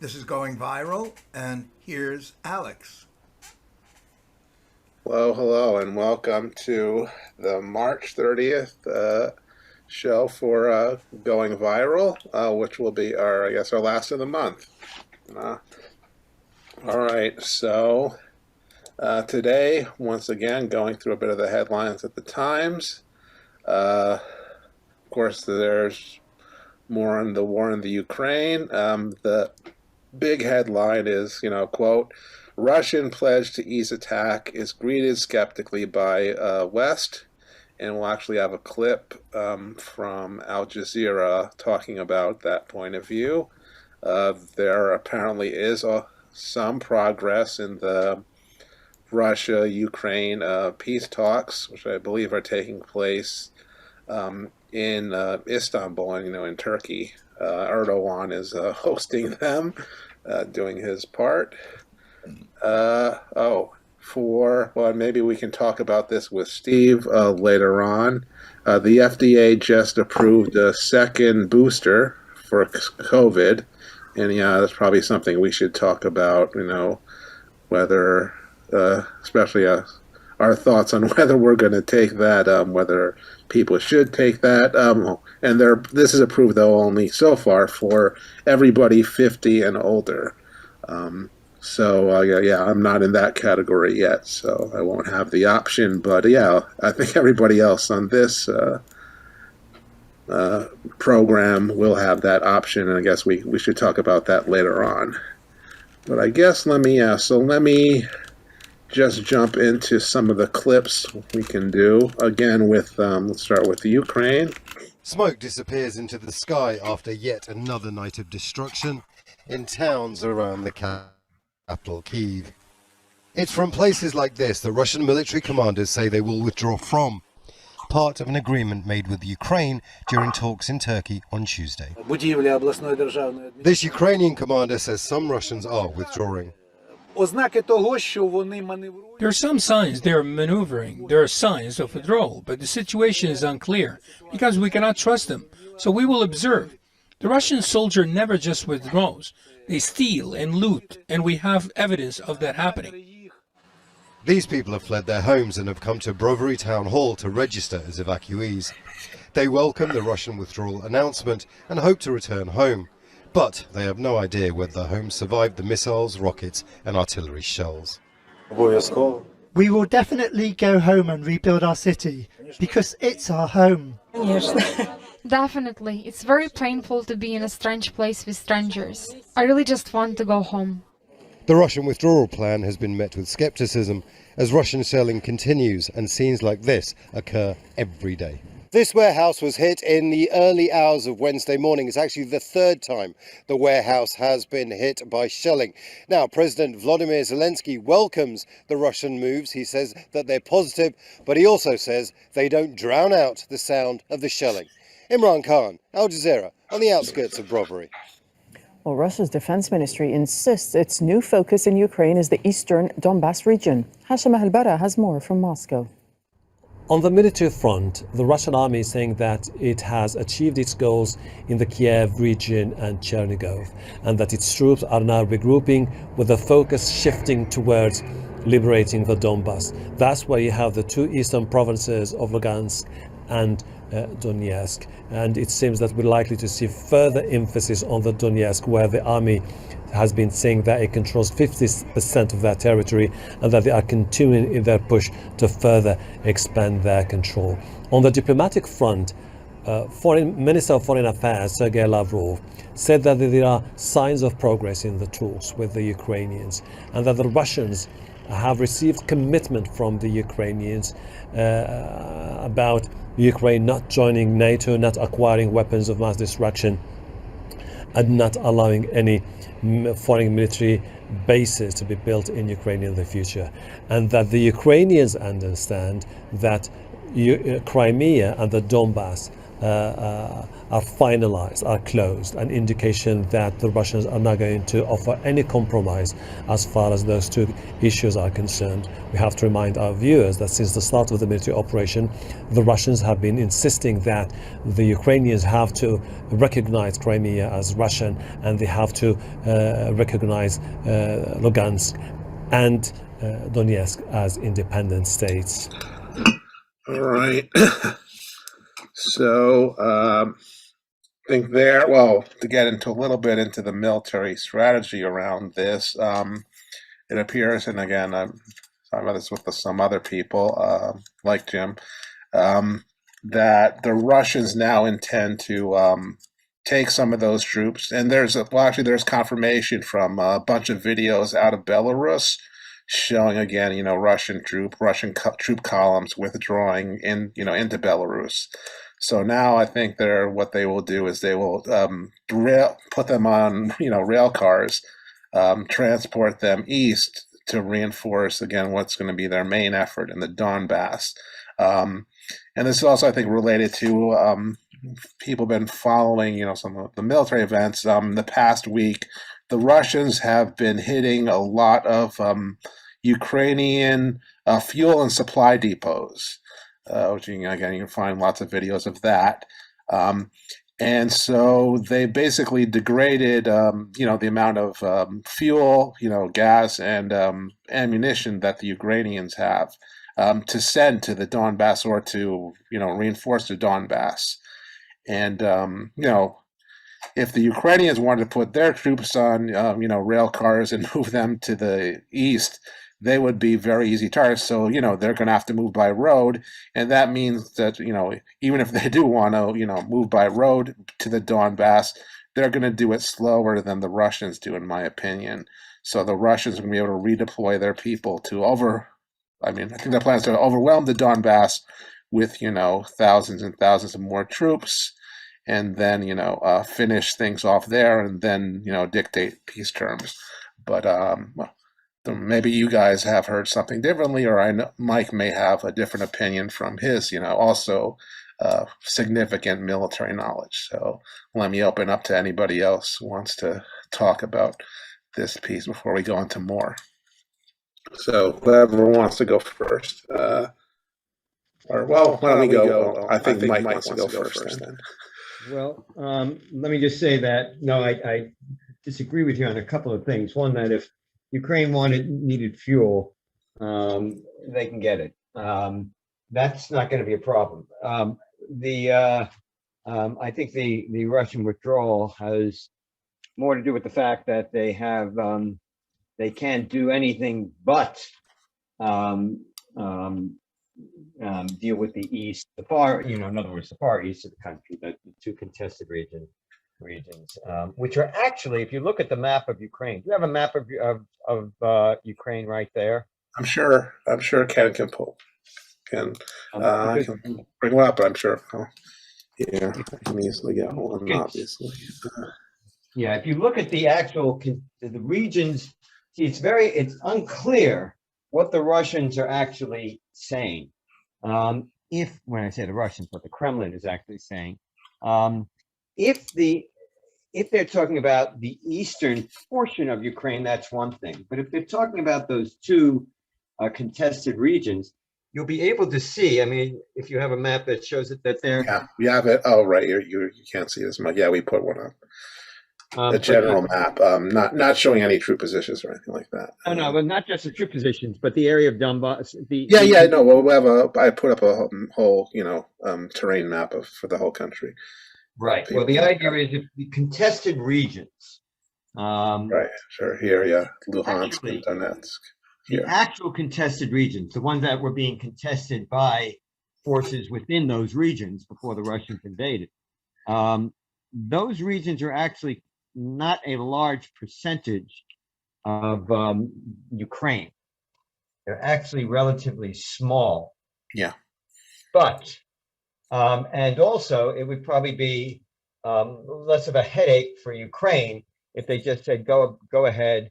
This is going viral, and here's Alex. Hello, and welcome to the March 30th show for Going Viral, which will be our last of the month. All right, so today, once again, going through a bit of the headlines at the Times. Of course, there's more on the war in the Ukraine. The big headline is, quote, Russian pledge to ease attack is greeted skeptically by West. And we'll actually have a clip from Al Jazeera talking about that point of view. There apparently is some progress in the Russia-Ukraine peace talks, which I believe are taking place in Istanbul, and in Turkey. Erdogan is hosting them, doing his part. Maybe we can talk about this with Steve later on. The FDA just approved a second booster for COVID, and that's probably something we should talk about, whether, especially our thoughts on whether we're going to take that, whether people should take that. And this is approved, though, only so far for everybody 50 and older. I'm not in that category yet, so I won't have the option. But I think everybody else on this program will have that option, and I guess we should talk about that later on. But I guess let me just jump into some of the clips we can do. Again, with let's start with the Ukraine. Smoke disappears into the sky after yet another night of destruction in towns around the capital, Kyiv. It's from places like this the Russian military commanders say they will withdraw from, part of an agreement made with Ukraine during talks in Turkey on Tuesday. This Ukrainian commander says some Russians are withdrawing. There are some signs they are maneuvering. There are signs of withdrawal, but the situation is unclear because we cannot trust them. So we will observe. The Russian soldier never just withdraws. They steal and loot, and we have evidence of that happening. These people have fled their homes and have come to Brovary Town Hall to register as evacuees. They welcome the Russian withdrawal announcement and hope to return home. But they have no idea whether the homes survived the missiles, rockets and artillery shells. We will definitely go home and rebuild our city, because it's our home. Definitely. It's very painful to be in a strange place with strangers. I really just want to go home. The Russian withdrawal plan has been met with skepticism as Russian shelling continues and scenes like this occur every day. This warehouse was hit in the early hours of Wednesday morning. It's actually the third time the warehouse has been hit by shelling. Now, President Volodymyr Zelensky welcomes the Russian moves. He says that they're positive, but he also says they don't drown out the sound of the shelling. Imran Khan, Al Jazeera, on the outskirts of Brovary. Well, Russia's defense ministry insists its new focus in Ukraine is the eastern Donbas region. Hashim Al-Bara has more from Moscow. On the military front, the Russian army is saying that it has achieved its goals in the Kiev region and Chernigov, and that its troops are now regrouping with the focus shifting towards liberating the Donbas. That's where you have the two eastern provinces of Lugansk and Donetsk, and it seems that we're likely to see further emphasis on the Donetsk, where the army has been saying that it controls 50% of that territory and that they are continuing in their push to further expand their control. On the diplomatic front, Minister of Foreign Affairs Sergei Lavrov said that there are signs of progress in the talks with the Ukrainians and that the Russians have received commitment from the Ukrainians about Ukraine not joining NATO, not acquiring weapons of mass destruction, and not allowing any foreign military bases to be built in Ukraine in the future. And that the Ukrainians understand that Crimea and the Donbas are finalized, are closed, an indication that the Russians are not going to offer any compromise as far as those two issues are concerned. We have to remind our viewers that since the start of the military operation, the Russians have been insisting that the Ukrainians have to recognize Crimea as Russian, and they have to recognize Lugansk and Donetsk as independent states. All right. So I think there, well, to get into a little bit into the military strategy around this, it appears, and again, I'm talking about this with some other people, like Jim, that the Russians now intend to take some of those troops, and there's there's confirmation from a bunch of videos out of Belarus showing again, Russian troop columns withdrawing into Belarus. So now I think what they will do is they will put them on rail cars, transport them east to reinforce again what's going to be their main effort in the Donbass. And this is also, I think, related to people have been following some of the military events. The past week, the Russians have been hitting a lot of Ukrainian fuel and supply depots, which you can find lots of videos of that. And so they basically degraded, the amount of fuel, gas and ammunition that the Ukrainians have to send to the Donbass or to, reinforce the Donbass. And, if the Ukrainians wanted to put their troops on, rail cars and move them to the east, they would be very easy targets. So, they're going to have to move by road. And that means that, even if they do want to, move by road to the Donbass, they're going to do it slower than the Russians do, in my opinion. So the Russians are going to be able to redeploy their people to I think their plan is to overwhelm the Donbass with, thousands and thousands of more troops, and then, finish things off there, and then, dictate peace terms. But maybe you guys have heard something differently, or I know Mike may have a different opinion from his, also significant military knowledge. So let me open up to anybody else who wants to talk about this piece before we go into more. So whoever wants to go first. Why don't we go? I think Mike wants to go first then. Well, let me just say that, no, I disagree with you on a couple of things. One, that if Ukraine needed fuel, they can get it. That's not going to be a problem. I think the Russian withdrawal has more to do with the fact that they have they can't do anything but deal with the east, the far, in other words, the far east of the country, the two contested regions, which are actually, if you look at the map of Ukraine, do you have a map of Ukraine right there? I'm sure Ken can pull. I can bring one up, but I'm sure. I can easily get one, obviously. Yeah, if you look at the actual the regions, see, it's unclear what the Russians are actually saying. When I say the Russians, what the Kremlin is actually saying, if they're talking about the eastern portion of Ukraine, that's one thing. But if they're talking about those two contested regions, you'll be able to see. I mean, if you have a map that shows it, that they're. Yeah, we have it. Oh, right. You can't see this much. Yeah, we put one up. The general map, not showing any troop positions or anything like that. No, but not just the troop positions, but the area of Donbass. No. Well, we have I put up a whole, terrain map for the whole country. Right. Well, the idea is if the contested regions. Right. Sure. Here, yeah, Luhansk and Donetsk. The actual contested regions, the ones that were being contested by forces within those regions before the Russians invaded, those regions are actually not a large percentage of Ukraine. They're actually relatively small. Yeah. But, and also it would probably be less of a headache for Ukraine if they just said, go ahead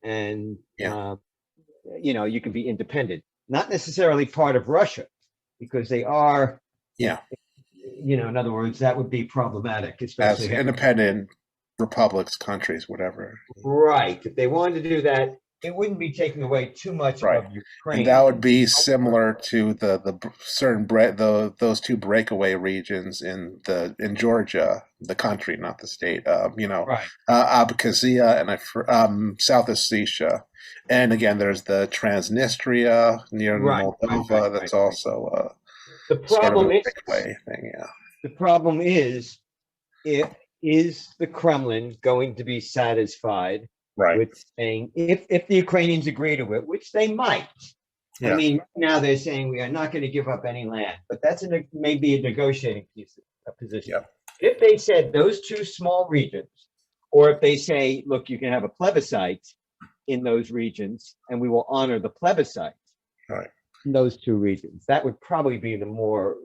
and, you can be independent. Not necessarily part of Russia, because they are in other words, that would be problematic, As especially independent republics, countries, whatever. right. If they wanted to do that, it wouldn't be taking away too much Right. of And that Ukraine. would be similar to the certain those two breakaway regions in Georgia, the country, not the state. Right. Abkhazia and South Ossetia, and again, there's the Transnistria near Moldova. That's also The sort of a problem is, breakaway thing. Yeah. the problem is, is the Kremlin going to be satisfied Right. with saying, if the Ukrainians agree to it, which they might. Yeah. I mean, now they're saying we are not going to give up any land, but that's maybe a negotiating position. Yeah. If they said those two small regions, or if they say, look, you can have a plebiscite in those regions, and we will honor the plebiscite Right. in those two regions, that would probably be the more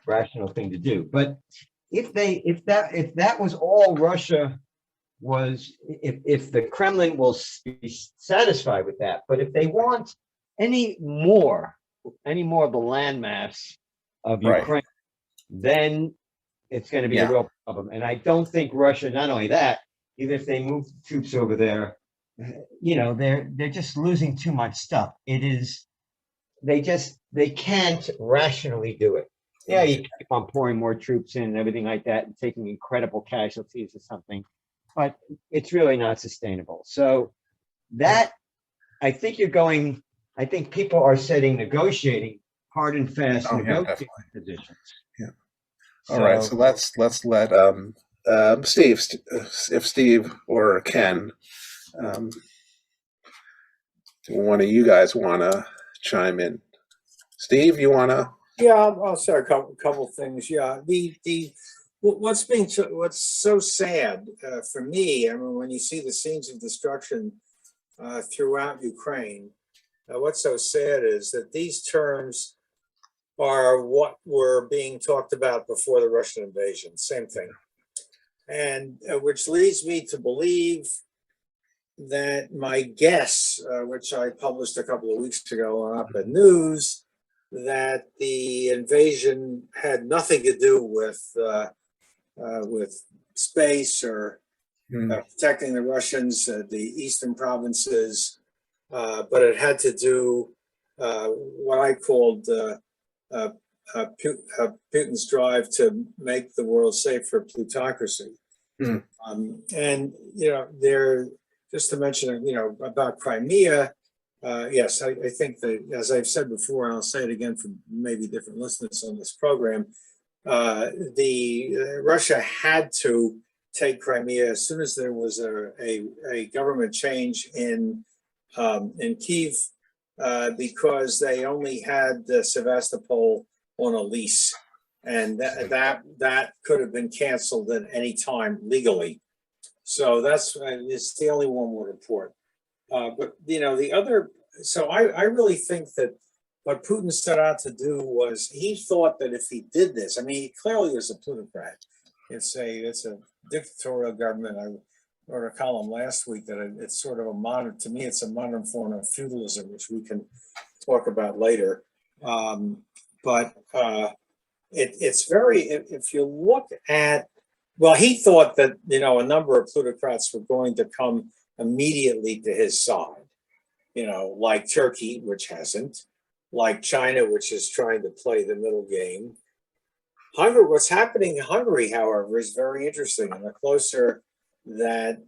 rational thing to do. But if that was all Russia was, if the Kremlin will be satisfied with that, but if they want any more of the landmass of Ukraine, then it's going to be a real problem. And I don't think Russia, not only that, even if they move troops over there, they're just losing too much stuff. They can't rationally do it. Yeah, you keep on pouring more troops in and everything like that and taking incredible casualties or something, but it's really not sustainable. So that, I think people are negotiating hard and fast negotiating positions. Yeah. All right. So let's let Steve, if Steve or Ken, one of you guys want to chime in. Steve, you want to? Yeah, I'll say a couple things. Yeah, what's so sad for me, I mean, when you see the scenes of destruction throughout Ukraine, what's so sad is that these terms are what were being talked about before the Russian invasion. Same thing, and which leads me to believe that my guess, which I published a couple of weeks ago on Op-Ed News, that the invasion had nothing to do with space or protecting the Russians, the eastern provinces, but it had to do what I called Putin's drive to make the world safe for plutocracy. And there, just to mention, about Crimea. Yes, I think that, as I've said before, and I'll say it again for maybe different listeners on this program, Russia had to take Crimea as soon as there was a government change in Kyiv, because they only had Sevastopol on a lease, and that could have been canceled at any time legally. So it's the only one would report. But the other, so I really think that what Putin set out to do was, he thought that if he did this, I mean, he clearly is a plutocrat. It's a dictatorial government. I wrote a column last week that it's sort of to me, it's a modern form of feudalism, which we can talk about later. But it's very, if you look at, well, he thought that, a number of plutocrats were going to come immediately to his side, like Turkey, which hasn't, like China, which is trying to play the middle game. What's happening in Hungary, however, is very interesting. And the closer that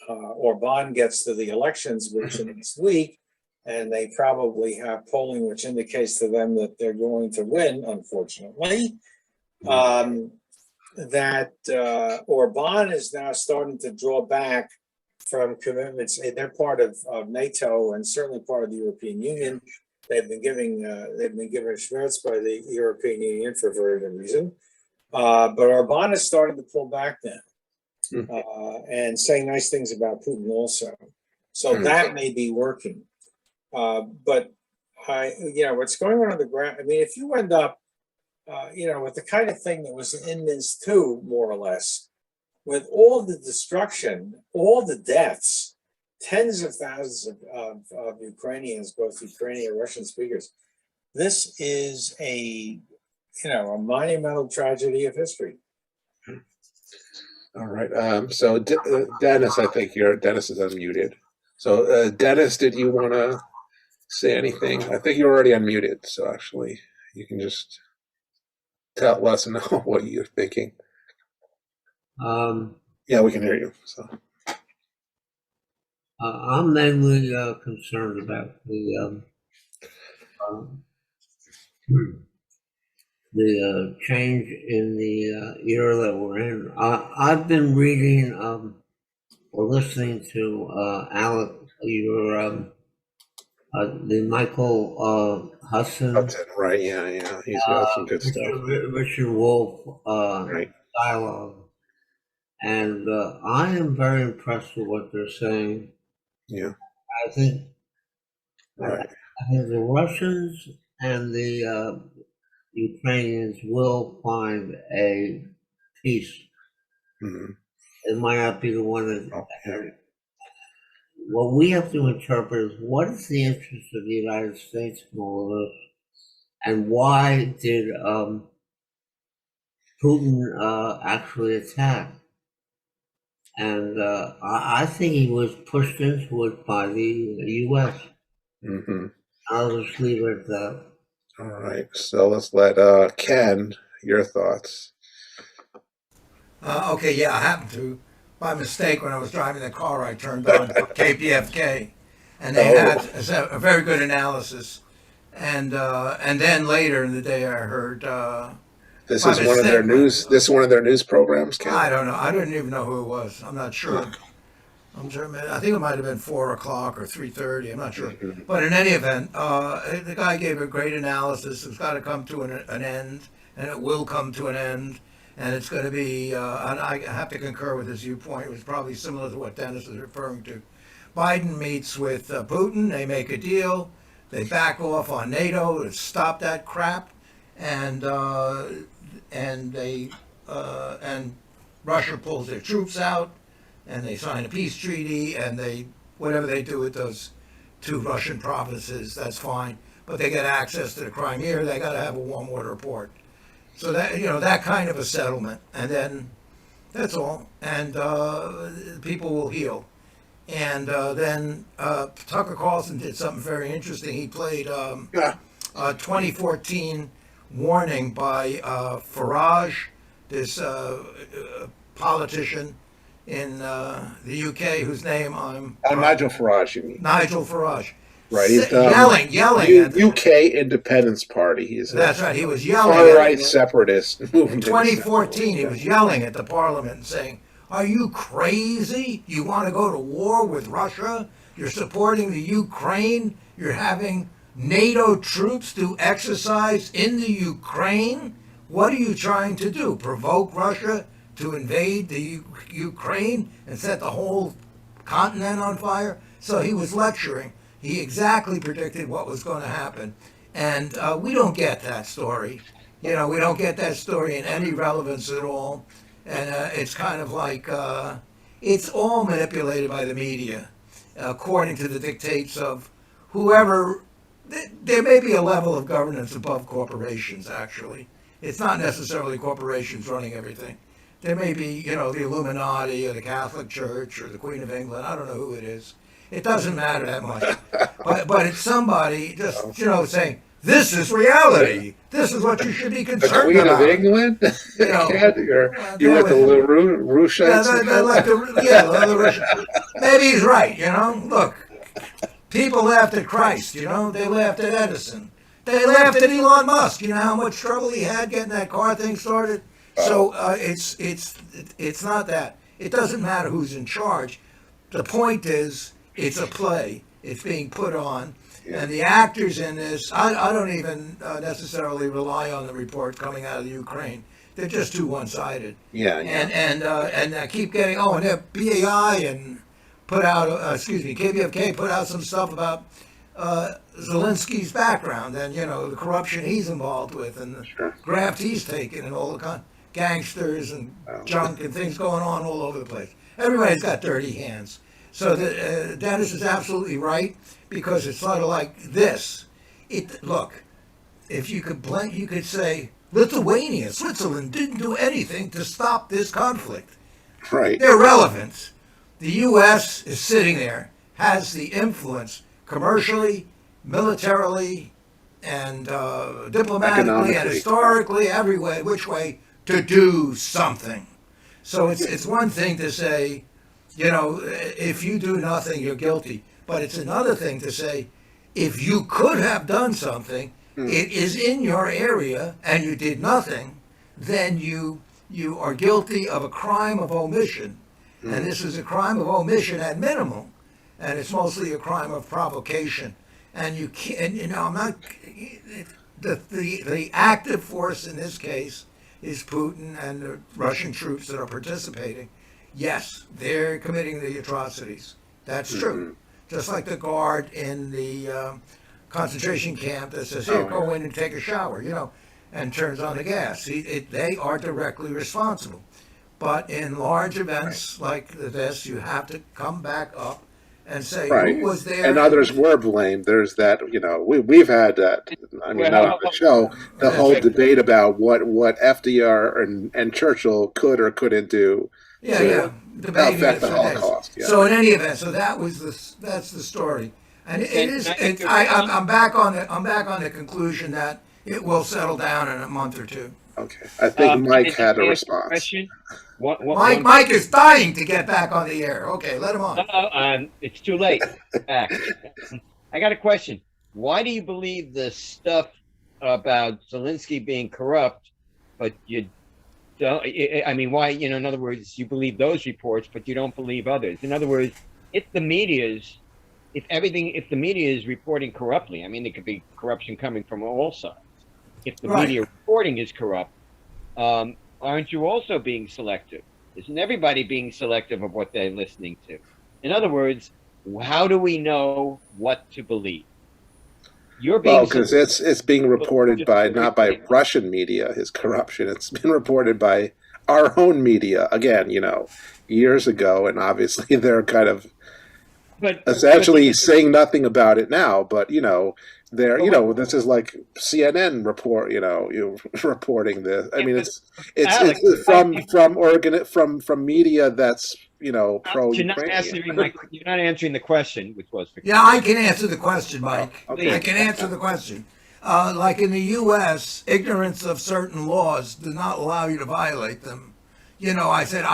Orban gets to the elections, which is next week, and they probably have polling which indicates to them that they're going to win, unfortunately, that Orban is now starting to draw back from commitments. They're part of NATO and certainly part of the European Union. They've been given schmerz by the European Union for very good reason. But Orban is starting to pull back now and saying nice things about Putin also. So that may be working. But what's going on the ground, I mean, if you end up, with the kind of thing that was in Minsk 2, more or less, with all the destruction, all the deaths, tens of thousands of Ukrainians, both Ukrainian and Russian speakers, this is a a monumental tragedy of history. All right. So Dennis, I think Dennis is unmuted. So Dennis, did you want to say anything? I think you're already unmuted. So actually, you can just let us know what you're thinking. Yeah, we can hear you. So I'm mainly concerned about the change in the era that we're in. I've been reading or listening to Alec, the Michael Hudson, right? Yeah, he's got some good stuff. Richard Wolff Right. dialogue, and I am very impressed with what they're saying. Yeah, I think right. I think the Russians and the Ukrainians will find a peace. Mm-hmm. It might not be the one that. What we have to interpret is what is the interest of the United States in all of this, and why did Putin actually attack? And I think he was pushed into it by the U.S. Mm-hmm. I'll just leave it at that. All right. So let's let Ken, your thoughts. Okay, yeah, I happened to, by mistake, when I was driving the car, I turned on KPFK, and they had a very good analysis. And then later in the day, I heard. This is one of their news. This is one of their news programs. Ken? I don't know. I didn't even know who it was. I'm not sure. I'm sure. I think it might have been 4 o'clock or 3:30. I'm not sure. But in any event, the guy gave a great analysis. It's got to come to an end, and it will come to an end. And it's going to be, and I have to concur with his viewpoint. It was probably similar to what Dennis is referring to. Biden meets with Putin. They make a deal. They back off on NATO to stop that crap, and Russia pulls their troops out, and they sign a peace treaty, and they whatever they do with those 2 Russian provinces, that's fine. But they get access to the Crimea. They got to have a warm water port. So that that kind of a settlement, and then that's all, and people will heal. And then Tucker Carlson did something very interesting. He played a 2014 warning by Farage, this politician in the UK whose name I'm. Nigel Farage, you mean? Nigel Farage. Right, he's yelling at UK Independence Party. That's right. He was yelling. Far-right separatist movement. 2014, he was yelling at the parliament and saying, "Are you crazy? You want to go to war with Russia? You're supporting the Ukraine. You're having NATO troops to exercise in the Ukraine. What are you trying to do? Provoke Russia to invade the Ukraine and set the whole continent on fire?" So he was lecturing. He exactly predicted what was going to happen. And we don't get that story. We don't get that story in any relevance at all. And it's kind of like, it's all manipulated by the media, according to the dictates of whoever. There may be a level of governance above corporations, actually. It's not necessarily corporations running everything. There may be, the Illuminati or the Catholic Church or the Queen of England. I don't know who it is. It doesn't matter that much. But it's somebody just, saying, this is reality. This is what you should be concerned about. The Queen of England? You're with the Rushites? Maybe he's right, Look, people laughed at Christ, They laughed at Edison. They laughed at Elon Musk. You know how much trouble he had getting that car thing started? So it's not that. It doesn't matter who's in charge. The point is, it's a play. It's being put on. Yeah. And the actors in this, I don't even necessarily rely on the report coming out of the Ukraine. They're just too one-sided. Yeah. And I keep getting, and their BAI and KPFK put out some stuff about Zelensky's background and, the corruption he's involved with and the graft he's taken and all the gangsters and junk and things going on all over the place. Everybody's got dirty hands. So Dennis is absolutely right, because it's sort of like this. Look, if you could blink, you could say, Lithuania, Switzerland didn't do anything to stop this conflict. Right. They're relevant. The U.S. is sitting there, has the influence commercially, militarily, and diplomatically, and historically, every way, which way, to do something. So it's one thing to say, you know, if you do nothing, you're guilty. But it's another thing to say, if you could have done something, it is in your area, and you did nothing, then you are guilty of a crime of omission. And this is a crime of omission at minimum. And it's mostly a crime of provocation. And you can't, you know, I'm not, the active force in this case is Putin and the Russian troops that are participating. Yes, they're committing the atrocities. That's true. Just like the guard in the concentration camp that says, here, go in and take a shower, you know, and turns on the gas. They are directly responsible. But in large events like this, you have to come back up and say, who was there? And others were blamed. There's that, you know, we've had that, I mean, not on the show, the whole debate about what FDR and Churchill could or couldn't do to affect the Holocaust. Yeah. So in any event, so that's the story. And it is, I'm back on the conclusion that it will settle down in a month or two. Okay. I think Mike had a response. Mike is dying to get back on the air. Okay, let him on. It's too late. I got a question. Why do you believe the stuff about Zelensky being corrupt, but you don't? I mean, why? You know, in other words, you believe those reports, but you don't believe others. In other words, if the media is reporting corruptly, I mean, there could be corruption coming from all sides. If the media reporting is corrupt, aren't you also being selective? Isn't everybody being selective of what they're listening to? In other words, how do we know what to believe? You're being because it's being reported by not by Russian media, his corruption. It's been reported by our own media again, you know, years ago, and obviously they're kind of essentially saying nothing about it now. But you know, this is like CNN reporting this. I mean, it's Alex, from media that's, you know, pro-Ukrainian. You're not answering the question, which was I can answer the question, Mike. Okay. I can answer the question. Like in the U.S., ignorance of certain laws does not allow you to violate them. You know, I said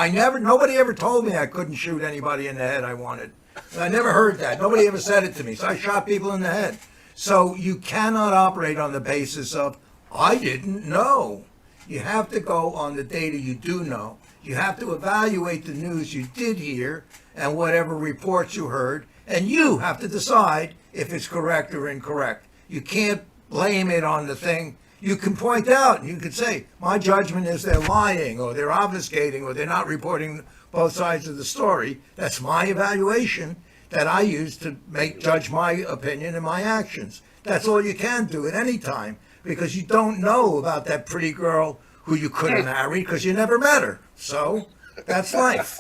nobody ever told me I couldn't shoot anybody in the head I wanted. I never heard that. Nobody ever said it to me. So I shot people in the head. So you cannot operate on the basis of, I didn't know. You have to go on the data you do know. You have to evaluate the news you did hear and whatever reports you heard, and you have to decide if it's correct or incorrect. You can't blame it on the thing. You can point out, and you can say, my judgment is they're lying, or they're obfuscating, or they're not reporting both sides of the story. That's my evaluation that I use to judge my opinion and my actions. That's all you can do at any time, because you don't know about that pretty girl who you could have married because you never met her. So that's life.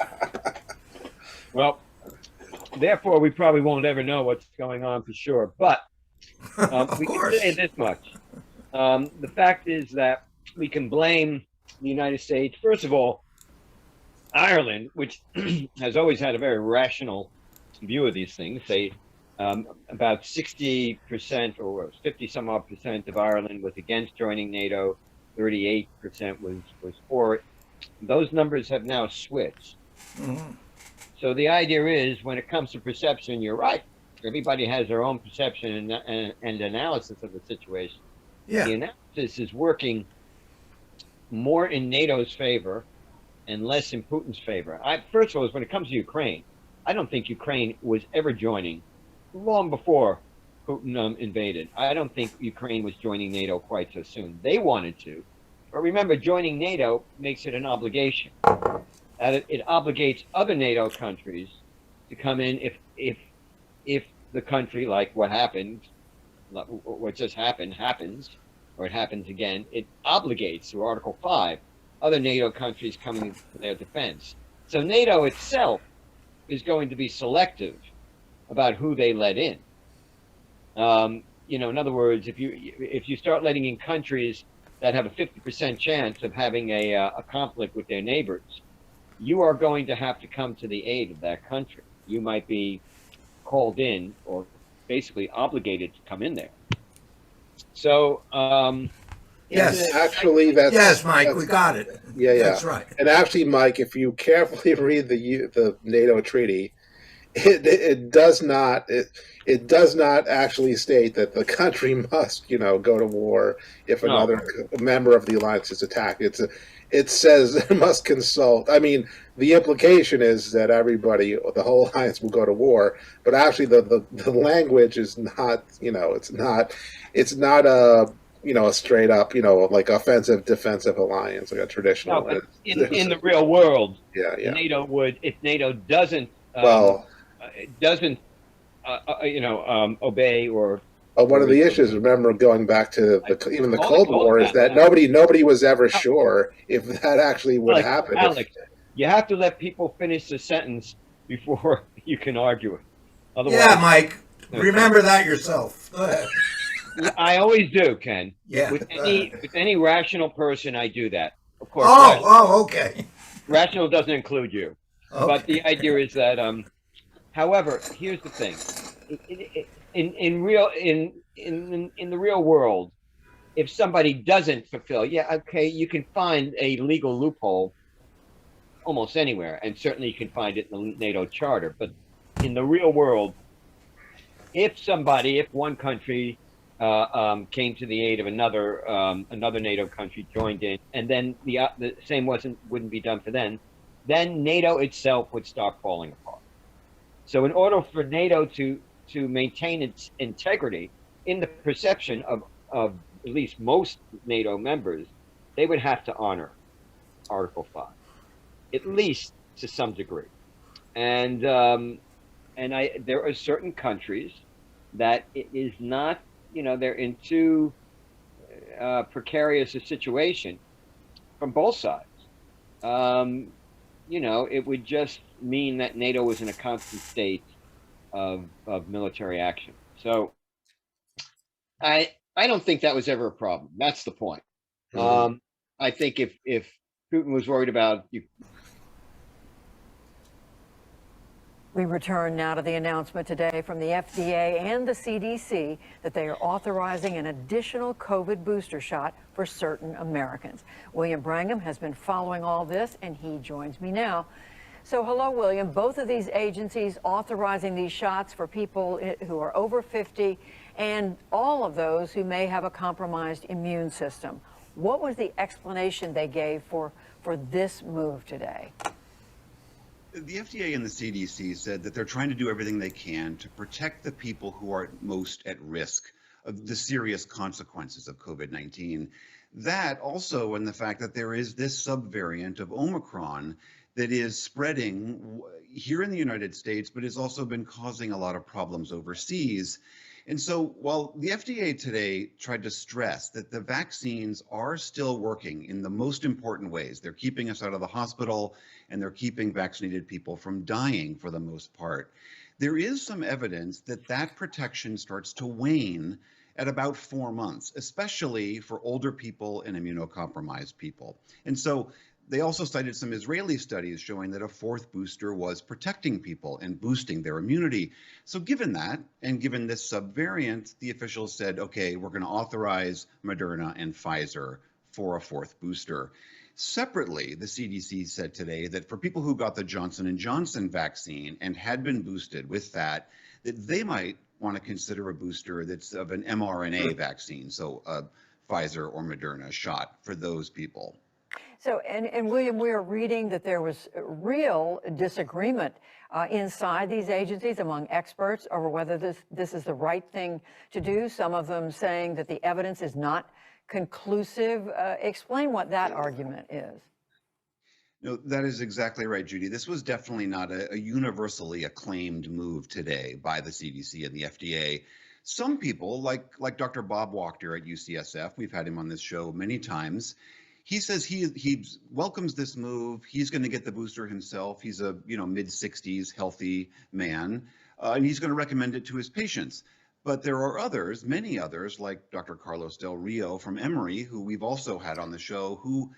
Well, therefore, we probably won't ever know what's going on for sure. But we can say this much. The fact is that we can blame the United States. First of all, Ireland, which has always had a very rational view of these things, say about 60% or 50 some odd percent of Ireland was against joining NATO, 38% was for it. Those numbers have now switched. Mm-hmm. So the idea is, when it comes to perception, you're right. Everybody has their own perception and analysis of the situation. Yeah. The analysis is working more in NATO's favor and less in Putin's favor. First of all, when it comes to Ukraine, I don't think Ukraine was ever joining long before Putin invaded. I don't think Ukraine was joining NATO quite so soon. They wanted to. But remember, joining NATO makes it an obligation. It obligates other NATO countries to come in if the country, like what happened, what just happened, happens, or it happens again, it obligates, through Article 5, other NATO countries coming to their defense. So NATO itself is going to be selective about who they let in. You know, in other words, if you start letting in countries that have a 50% chance of having a conflict with their neighbors, you are going to have to come to the aid of that country. You might be called in or basically obligated to come in there. So, Yes. Actually, that's Yes, Mike, we got it. yeah, yeah. That's right. And actually, Mike, if you carefully read the NATO treaty, it does not actually state that the country must go to war if No. another member of the alliance is attacked. It says it must consult. I mean, the implication is that the whole alliance will go to war, but actually the language is not, it's not a straight up, like offensive defensive alliance, like a traditional. No, but in the real world, yeah, yeah. NATO would, if NATO doesn't obey or. One of the issues, remember, going back to even the Cold War, is that nobody was ever sure if that actually would happen. Alex, you have to let people finish the sentence before you can argue it. Otherwise, Yeah, Mike, remember that yourself. Go ahead. I always do, Ken. Yeah. With any rational person, I do that. Of course. Okay. Rational doesn't include you. Okay. But the idea is that, however, here's the thing: in the real world, if somebody doesn't fulfill, you can find a legal loophole almost anywhere, and certainly you can find it in the NATO charter. But in the real world, if one country came to the aid of another NATO country, joined in, and then the same wouldn't be done for them, then NATO itself would start falling apart. So in order for NATO to maintain its integrity in the perception of at least most NATO members, they would have to honor Article 5, at least to some degree. And there are certain countries that it is not, they're in too precarious a situation from both sides. It would just mean that NATO was in a constant state of military action. So I don't think that was ever a problem. That's the point. Mm-hmm. I think if Putin was worried about you. We return now to the announcement today from the FDA and the CDC that they are authorizing an additional COVID booster shot for certain Americans. William Brangham has been following all this, and he joins me now. So hello, William. Both of these agencies authorizing these shots for people who are over 50 and all of those who may have a compromised immune system. What was the explanation they gave for this move today? The FDA and the CDC said that they're trying to do everything they can to protect the people who are most at risk of the serious consequences of COVID-19. That also, and the fact that there is this subvariant of Omicron that is spreading here in the United States, but has also been causing a lot of problems overseas. And so while the FDA today tried to stress that the vaccines are still working in the most important ways, they're keeping us out of the hospital and they're keeping vaccinated people from dying for the most part, there is some evidence that that protection starts to wane at about 4 months, especially for older people and immunocompromised people. And so they also cited some Israeli studies showing that a fourth booster was protecting people and boosting their immunity. So given that, and given this subvariant, the officials said, okay, we're going to authorize Moderna and Pfizer for a fourth booster. Separately, the CDC said today that for people who got the Johnson & Johnson vaccine and had been boosted with that they might want to consider a booster that's of an mRNA vaccine, so a Pfizer or Moderna shot for those people. So, and William, we are reading that there was real disagreement inside these agencies among experts over whether this is the right thing to do. Some of them saying that the evidence is not conclusive. Explain what that argument is. No, that is exactly right, Judy. This was definitely not a universally acclaimed move today by the CDC and the FDA. Some people, like Dr. Bob Wachter at UCSF, we've had him on this show many times, he says he welcomes this move. He's going to get the booster himself. He's a mid-60s healthy man, and he's going to recommend it to his patients. But there are others, many others, like Dr. Carlos Del Rio from Emory, who we've also had on the show, who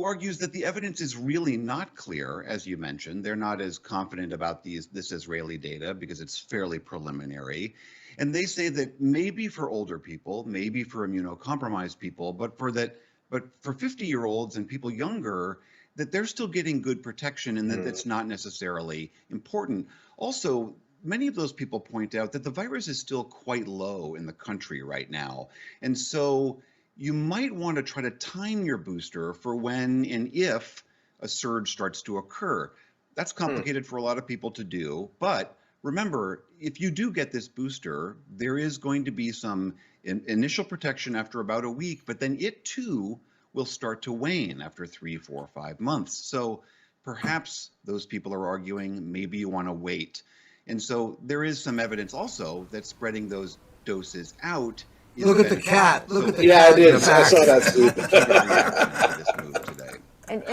argues that the evidence is really not clear, as you mentioned. They're not as confident about this Israeli data because it's fairly preliminary. And they say that maybe for older people, maybe for immunocompromised people, but for 50-year-olds and people younger, that they're still getting good protection and that that's not necessarily important. Also, many of those people point out that the virus is still quite low in the country right now. And so you might want to try to time your booster for when and if a surge starts to occur. That's complicated for a lot of people to do, but remember, if you do get this booster, there is going to be some initial protection after about a week, but then it too will start to wane after 3, 4, 5 months. So perhaps those people are arguing maybe you want to wait. And so there is some evidence also that spreading those doses out is Look at the beneficial. cat. Look at the Yeah, cat. I did. in the I saw back. that, Steve. This move today. And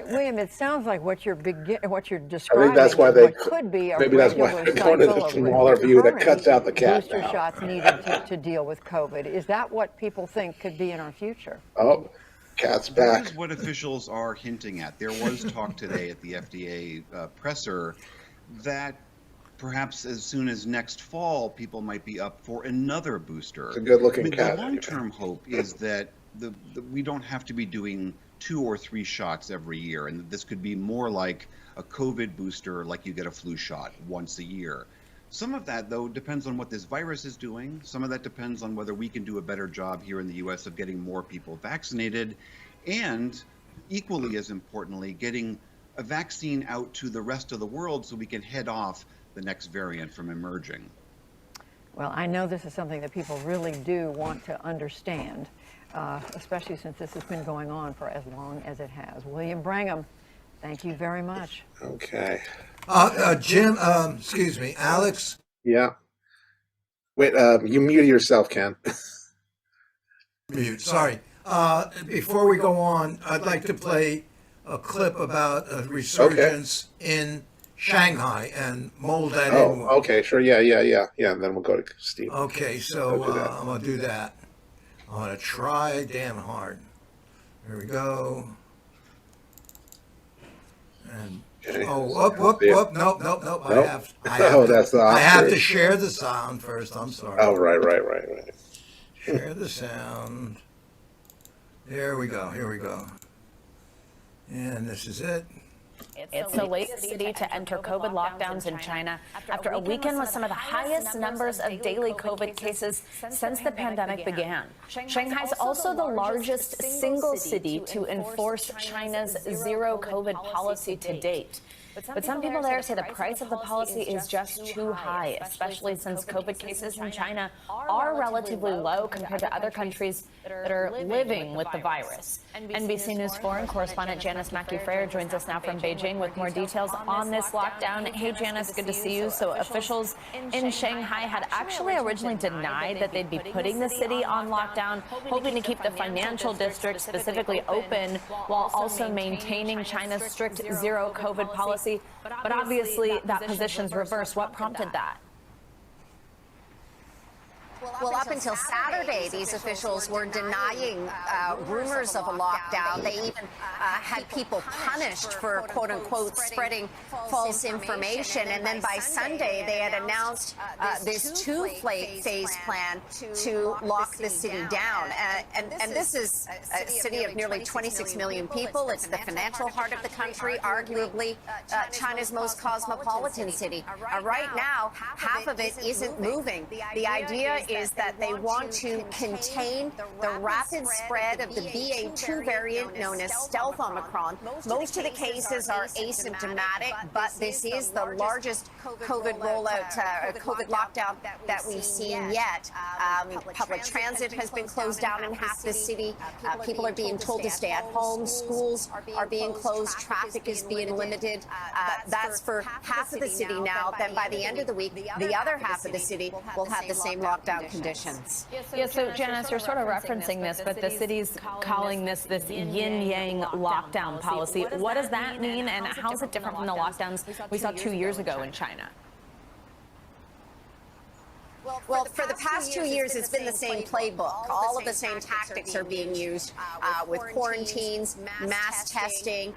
William, it sounds like what you're describing that's why is they what could be a maybe that's why regular they wanted cycle a of smaller view that recurring cuts out the cat booster now. shots needed to deal with COVID. Is that what people think could be in our future? Oh, cat's That back. is what officials are hinting at. There was talk today at the FDA presser that perhaps as soon as next fall, people might be up for another booster. It's a good-looking cat. The long-term hope is that we don't have to be doing 2 or 3 shots every year, and that this could be more like a COVID booster, like you get a flu shot once a year. Some of that, though, depends on what this virus is doing. Some of that depends on whether we can do a better job here in the U.S. of getting more people vaccinated, and equally as importantly, getting a vaccine out to the rest of the world so we can head off the next variant from emerging. Well, I know this is something that people really do want to understand, especially since this has been going on for as long as it has. William Brangham, thank you very much. Okay. Jim, excuse me, Alex. Yeah. Wait, you muted yourself, Ken. Mute. Sorry. Before we go on, I'd like to play a clip about a resurgence in Shanghai and mold that in. Oh, okay, sure. Yeah. And then we'll go to Steve. Okay, so I'm going to do that. I'm going to try damn hard. Here we go. And nope. I have to share the sound first. I'm sorry. Oh, right. Share the sound. There we go. Here we go. And this is it. It's the latest city to enter COVID lockdowns in China after a weekend with some of the highest numbers of daily COVID cases since the pandemic began. Shanghai is also the largest single city to enforce China's zero COVID policy to date. But some people there say the price of the policy is just too high, especially since COVID cases in China are relatively low compared to other countries that are living with the virus. NBC News foreign correspondent Janice Mackey-Frayer joins us now from Beijing with more details on this lockdown. Hey, Janice, good to see you. So officials in Shanghai had actually originally denied that they'd be putting the city on lockdown, hoping to keep the financial district specifically open while also maintaining China's strict zero COVID policy. But obviously that position's reversed. What prompted that? Well, up until Saturday, these officials were denying rumors of a lockdown. They even had people punished for, quote unquote, spreading false information. And then by Sunday, they had announced this two-phase plan to lock the city down. And this is a city of nearly 26 million people. It's the financial heart of the country, arguably China's most cosmopolitan city. Right now, half of it isn't moving. The idea is that they want to contain the rapid spread of the BA2 variant known as stealth Omicron. Most of the cases are asymptomatic, but this is the largest COVID rollout, COVID lockdown that we've seen yet. Public transit has been closed down in half the city. People are being told to stay at home. Schools are being closed. Traffic is being limited. That's for half of the city now. Then by the end of the week, the other half of the city will have the same lockdown conditions. Yeah, so Janice, you're sort of referencing this, but the city's calling this yin-yang lockdown policy. What does that mean, and how is it different from the lockdowns we saw 2 years ago in China? Well, for the past 2 years, it's been the same playbook. All of the same tactics are being used with quarantines, mass testing,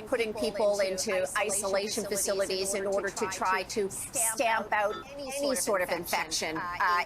putting people into isolation facilities in order to try to stamp out any sort of infection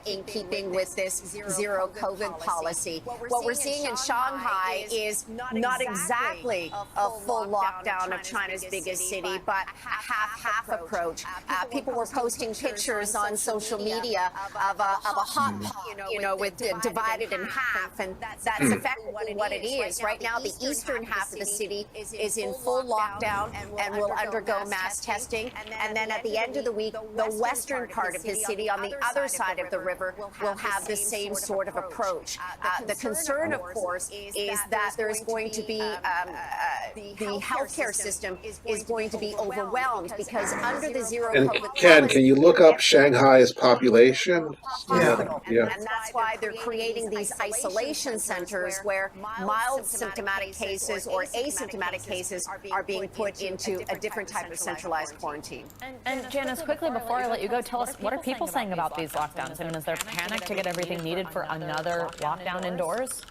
in keeping with this zero COVID policy. What we're seeing in Shanghai is not exactly a full lockdown of China's biggest city, but a half approach. People were posting pictures on social media of a hot pot, with divided in half, and that's effectively what it is. Right now, the eastern half of the city is in full lockdown and will undergo mass testing. And then at the end of the week, the western part of the city on the other side of the river will have the same sort of approach. The concern, of course, is that there is going to be the healthcare system is going to be overwhelmed because under the zero And COVID Ken, policy, can you look up Shanghai's population? hospital. Yeah. And that's why they're creating these isolation centers where mild symptomatic cases or asymptomatic cases are being put into a different type of centralized quarantine. And Janice, quickly before I let you go, tell us, what are people saying about these lockdowns? I mean, is there panic to get everything needed for another lockdown indoors?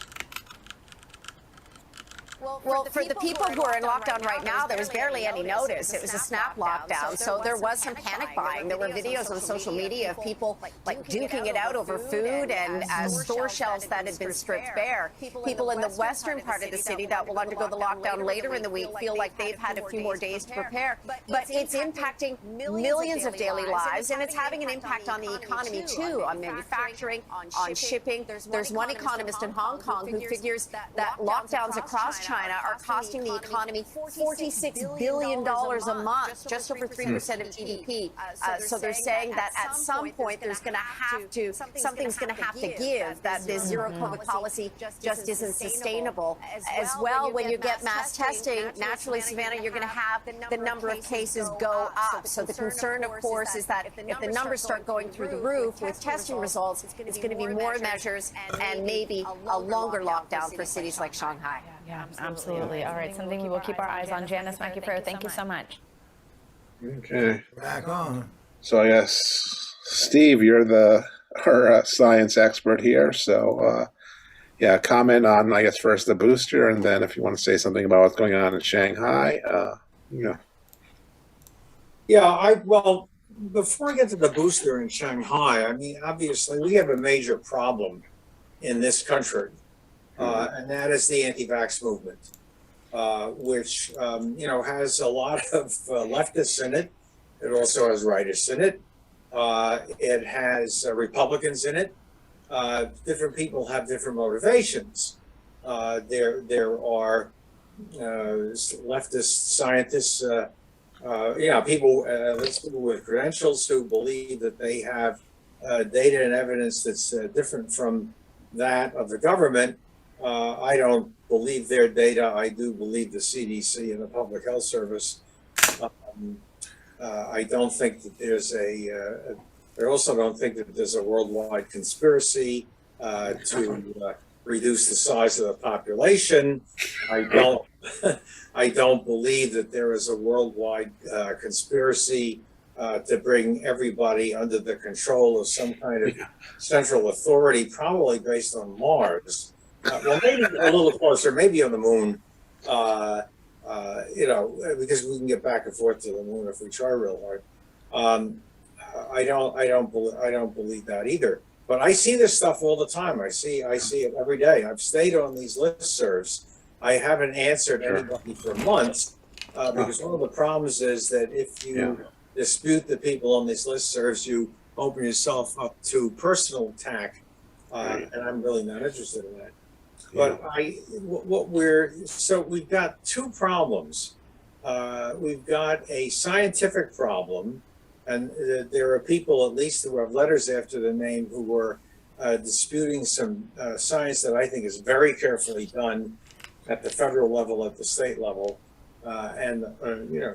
Well, for the people who are in lockdown right now, there was barely any notice. It was a snap lockdown, so there was some panic buying. There were videos on social media of people like duking it out over food and store shelves that had been stripped bare. People in the western part of the city that will undergo the lockdown later in the week feel like they've had a few more days to prepare. But it's impacting millions of daily lives, and it's having an impact on the economy too, on manufacturing, on shipping. There's one economist in Hong Kong who figures that lockdowns across China are costing the economy $46 billion a month, just over 3% of GDP. So they're saying that at some point something's going to have to give, that this zero COVID policy just isn't sustainable. As well, when you get mass testing, naturally, Savannah, you're going to have the number of cases go up. So the concern, of course, is that if the numbers start going through the roof with testing results, it's going to be more measures and maybe a longer lockdown for cities like Shanghai. Yeah, absolutely. All right, something we will keep our eyes on. Janice Mackie-Frayer, thank you so much. Okay. Back on. So I guess, Steve, you're our science expert here. So, yeah, comment on, I guess, first the booster, and then if you want to say something about what's going on in Shanghai, Yeah, well, before I get to the booster in Shanghai, I mean, obviously, we have a major problem in this country. And that is the anti-vax movement, which, has a lot of leftists in it. It also has rightists in it. It has Republicans in it. Different people have different motivations. There are leftist scientists, people with credentials who believe that they have data and evidence that's different from that of the government. I don't believe their data. I do believe the CDC and the Public Health Service. I don't think that there's I also don't think that there's a worldwide conspiracy to reduce the size of the population. I don't believe that there is a worldwide conspiracy to bring everybody under the control of some kind of central authority, probably based on Mars. Well, maybe a little closer, maybe on the moon, because we can get back and forth to the moon if we try real hard. I don't believe that either. But I see this stuff all the time. I see it every day. I've stayed on these listservs. I haven't answered anybody for months because one of the problems is that if you dispute the people on these listservs, you open yourself up to personal attack, and I'm really not interested in that. But we've got two problems. We've got a scientific problem, and there are people, at least who have letters after the name, who were disputing some science that I think is very carefully done at the federal level, at the state level, and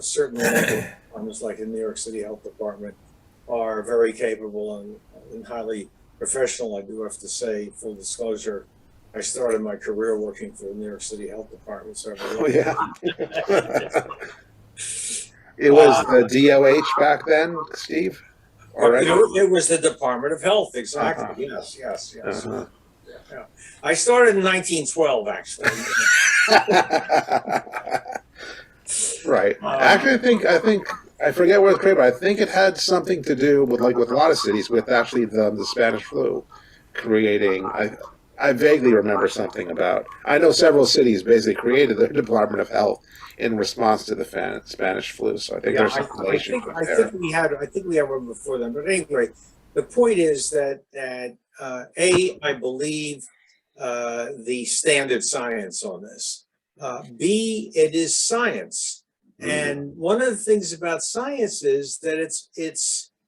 certainly departments like the New York City Health Department are very capable and highly professional. I do have to say, full disclosure, I started my career working for the New York City Health Department. It was the DOH back then, Steve? already? It was the Department of Health, exactly. Yes. Yeah. I started in 1912, actually. Right. Actually, I forget where it's created, but I think it had something to do with, like with a lot of cities, with actually the Spanish flu creating. I vaguely remember something about. I know several cities basically created their Department of Health in response to the Spanish flu. So I think there's some relation there. I think we had one before them. But anyway, the point is that I believe the standard science on this. B, it is science. And one of the things about science is that it's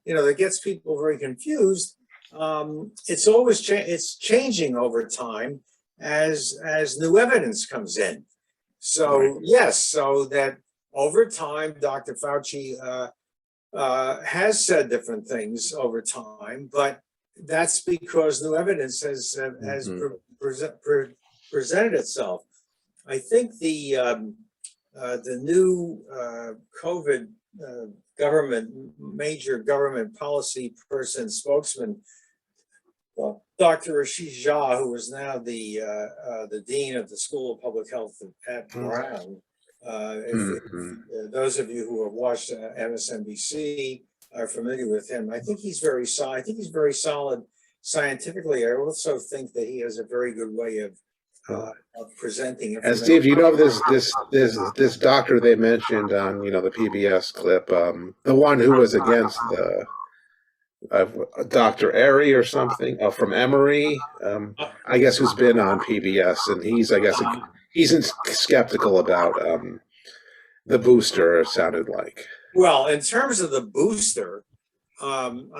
that gets people very confused. It's always it's changing over time as new evidence comes in. So yes, so that over time, Dr. Fauci has said different things over time, but that's because new evidence has presented itself. I think the new COVID major government policy person, spokesman, Dr. Ashish Jha, who is now the dean of the School of Public Health at Brown. Those of you who have watched MSNBC are familiar with him. I think he's very solid scientifically. I also think that he has a very good way of presenting information. And Steve, you know this doctor they mentioned on the PBS clip, the one who was against the Dr. Airy or something from Emory, I guess, who's been on PBS, and he's skeptical about the booster. It sounded like. Well, in terms of the booster, I'm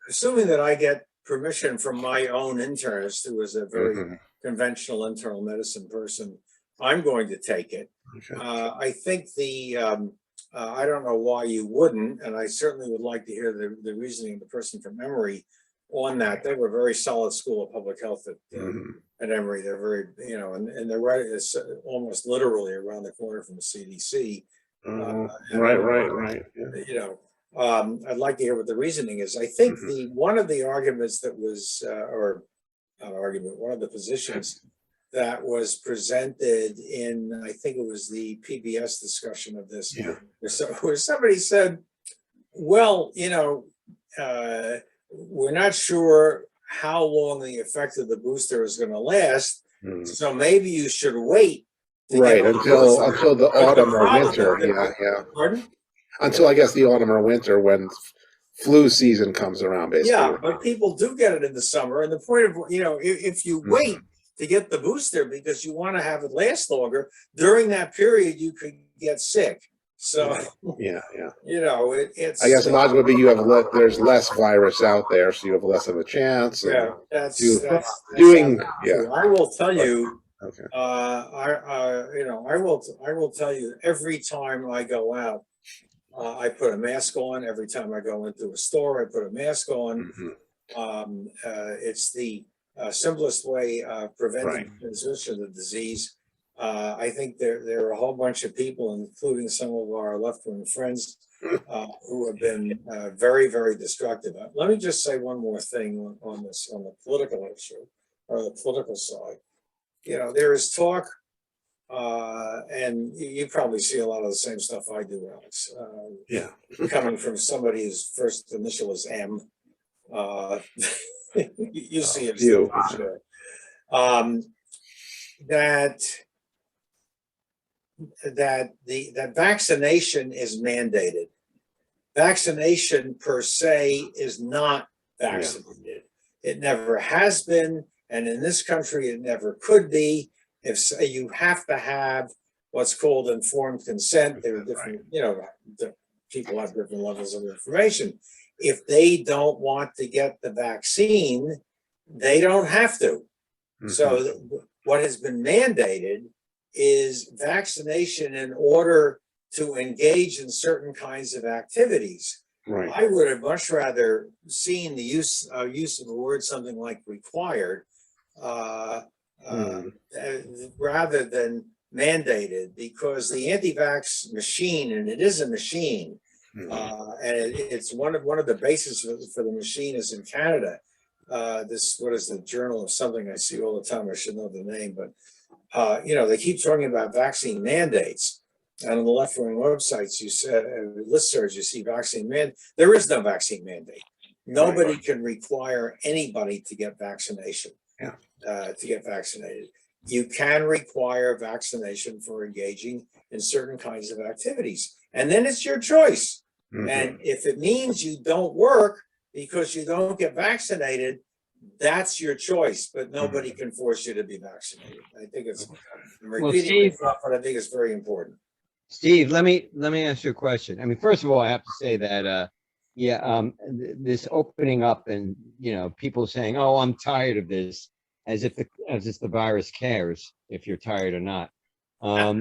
assuming that I get permission from my own internist, who is a very conventional internal medicine person. I'm going to take it. Okay. I think I don't know why you wouldn't, and I certainly would like to hear the reasoning of the person from Emory on that. They were a very solid school of public health at Emory. They're very, and they're right, it's almost literally around the corner from the CDC. Right. Yeah. I'd like to hear what the reasoning is. I think one of the arguments that was, or not argument, one of the positions that was presented in, I think it was the PBS discussion of this, where somebody said, well, we're not sure how long the effect of the booster is going to last, so maybe you should wait. Until the autumn or winter. Yeah. Pardon? Until I guess the autumn or winter when flu season comes around, basically. Yeah, but people do get it in the summer. And the point of, if you wait to get the booster because you want to have it last longer, during that period, you could get sick. So, yeah. It's. I guess the logic would be there's less virus out there, so you have less of a chance. Yeah, that's doing. I will tell you. Okay. I will tell you every time I go out, I put a mask on. Every time I go into a store, I put a mask on. It's the simplest way of preventing transmission of the disease. I think there are a whole bunch of people, including some of our left-wing friends, who have been very, very destructive. Let me just say one more thing on the political issue, or the political side. There is talk, and you probably see a lot of the same stuff I do, Alex. Coming from somebody whose first initial is M. You see it. Sure. That vaccination is mandated. Vaccination per se is not vaccinated. It never has been. And in this country, it never could be. If you have to have what's called informed consent, there are different, people have different levels of information. If they don't want to get the vaccine, they don't have to. So what has been mandated is vaccination in order to engage in certain kinds of activities. Right. I would have much rather seen the use of the word something like required. Rather than mandated, because the anti-vax machine, and it is a machine, And it's one of the bases for the machine is in Canada. What is the Journal of something I see all the time? I should know the name, but they keep talking about vaccine mandates. And on the left-wing websites, you said listservs, you see vaccine mandate. There is no vaccine mandate. Nobody can require anybody to get vaccination. To get vaccinated. You can require vaccination for engaging in certain kinds of activities, and then it's your choice. And if it means you don't work because you don't get vaccinated, that's your choice, but nobody can force you to be vaccinated. I think I'm repeating myself, but I think it's very important. Steve, let me ask you a question. I mean, first of all, I have to say that this opening up and people saying, "Oh, I'm tired of this," as if the virus cares if you're tired or not. But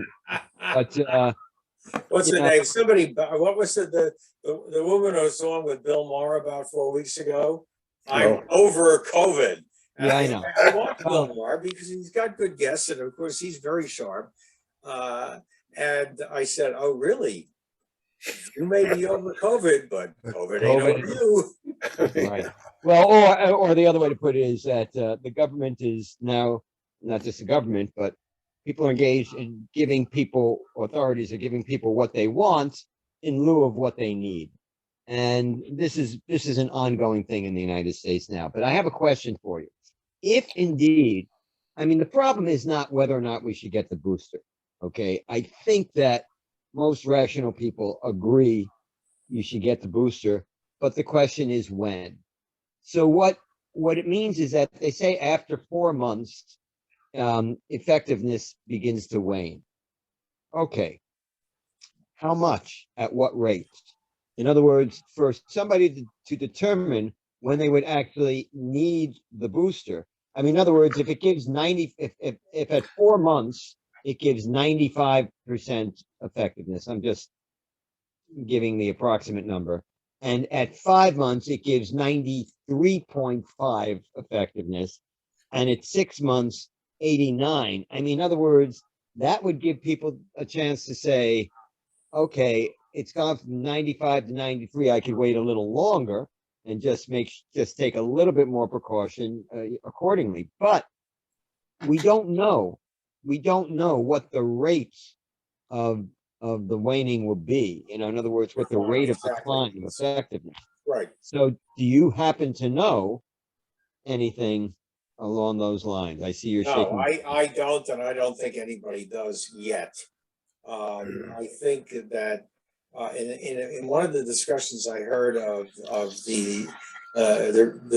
what's the name? Somebody, what was it? The woman who was on with Bill Maher about 4 weeks ago. I'm over COVID. Yeah, I know. I want Bill Maher because he's got good guests, and of course he's very sharp. And I said, "Oh, really? You may be over COVID, but COVID ain't over you." Right. Well, or the other way to put it is that the government is now, not just the government, but people are engaged in authorities are giving people what they want in lieu of what they need. And this is an ongoing thing in the United States now. But I have a question for you. If indeed, I mean, the problem is not whether or not we should get the booster. Okay. I think that most rational people agree you should get the booster, but the question is when. So what it means is that they say after 4 months, effectiveness begins to wane. Okay. How much? At what rate? In other words, for somebody to determine when they would actually need the booster. I mean, in other words, if it gives if at 4 months, it gives 95% effectiveness. I'm just giving the approximate number. And at 5 months, it gives 93.5 effectiveness. And at 6 months, 89. I mean, in other words, that would give people a chance to say, okay, it's gone from 95 to 93. I could wait a little longer and just take a little bit more precaution accordingly. But we don't know. We don't know what the rate of the waning will be. In other words, what the rate of decline of effectiveness. Right. So do you happen to know anything along those lines? I see you're shaking. No, I don't, and I don't think anybody does yet. I think that in one of the discussions I heard of the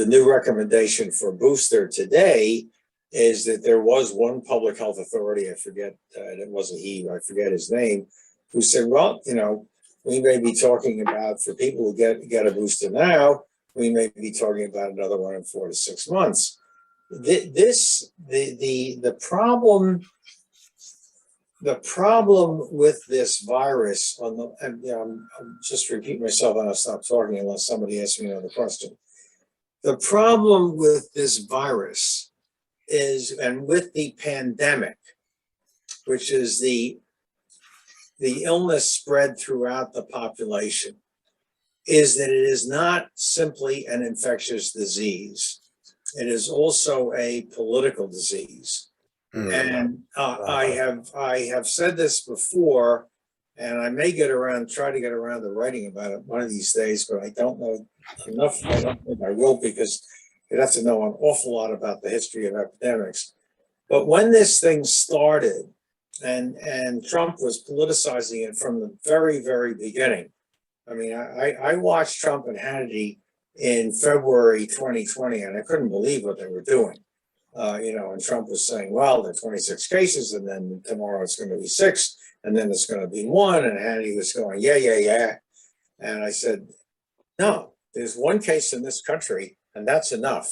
new recommendation for booster today is that there was one public health authority, I forget, it wasn't he, I forget his name, who said, well, we may be talking about, for people who get a booster now, we may be talking about another one in 4 to 6 months. The problem with this virus, I'm just repeating myself and I'll stop talking unless somebody asks me another question. The problem with this virus is, and with the pandemic, which is the illness spread throughout the population, is that it is not simply an infectious disease. It is also a political disease. And I have said this before, and I may try to get around to writing about it one of these days, but I don't know enough. I don't think I will, because you'd have to know an awful lot about the history of epidemics. But when this thing started, and Trump was politicizing it from the very, very beginning. I mean, I watched Trump and Hannity in February 2020, and I couldn't believe what they were doing. And Trump was saying, well, there are 26 cases, and then tomorrow it's going to be 6, and then it's going to be 1, and Hannity was going, yeah. And I said, no, there's 1 case in this country, and that's enough.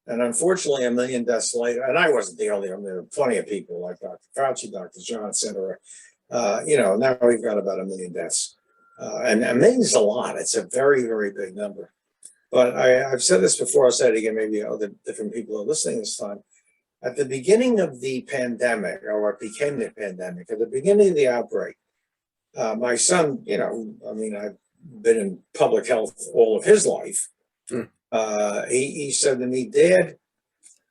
And unfortunately, 1 million deaths later, and I wasn't the only one, there were plenty of people like Dr. Fauci, Dr. John, et cetera. Now we've got about 1 million deaths. And 1 million is a lot. It's a very, very big number. But I've said this before, I'll say it again, maybe other different people are listening this time. At the beginning of the pandemic, or what became the pandemic, at the beginning of the outbreak, My son, you know, I mean, I've been in public health all of his life. He said to me, Dad,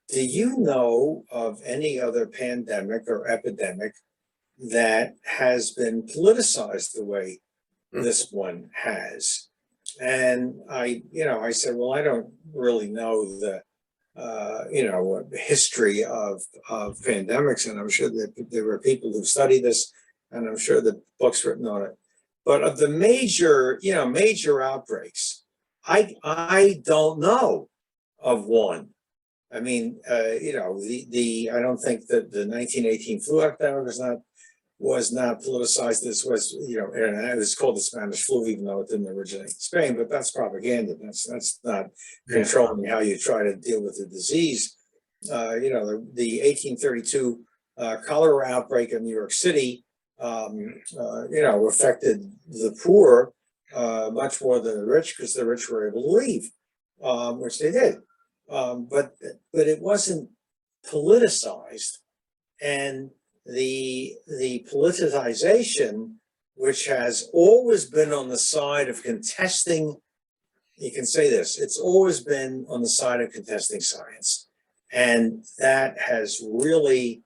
do you know of any other pandemic or epidemic that has been politicized the way this one has? And I said, well, I don't really know the, history of pandemics, and I'm sure that there were people who studied this, and I'm sure the books written on it. But of the major outbreaks, I don't know of one. I mean, I don't think that the 1918 flu epidemic was not politicized. This was, and it was called the Spanish flu, even though it didn't originate in Spain. But that's propaganda. That's not controlling how you try to deal with the disease. The 1832 cholera outbreak in New York City, affected the poor much more than the rich, because the rich were able to leave, which they did. But it wasn't politicized, and the politicization, which has always been on the side of contesting, you can say this, it's always been on the side of contesting science, and that has really,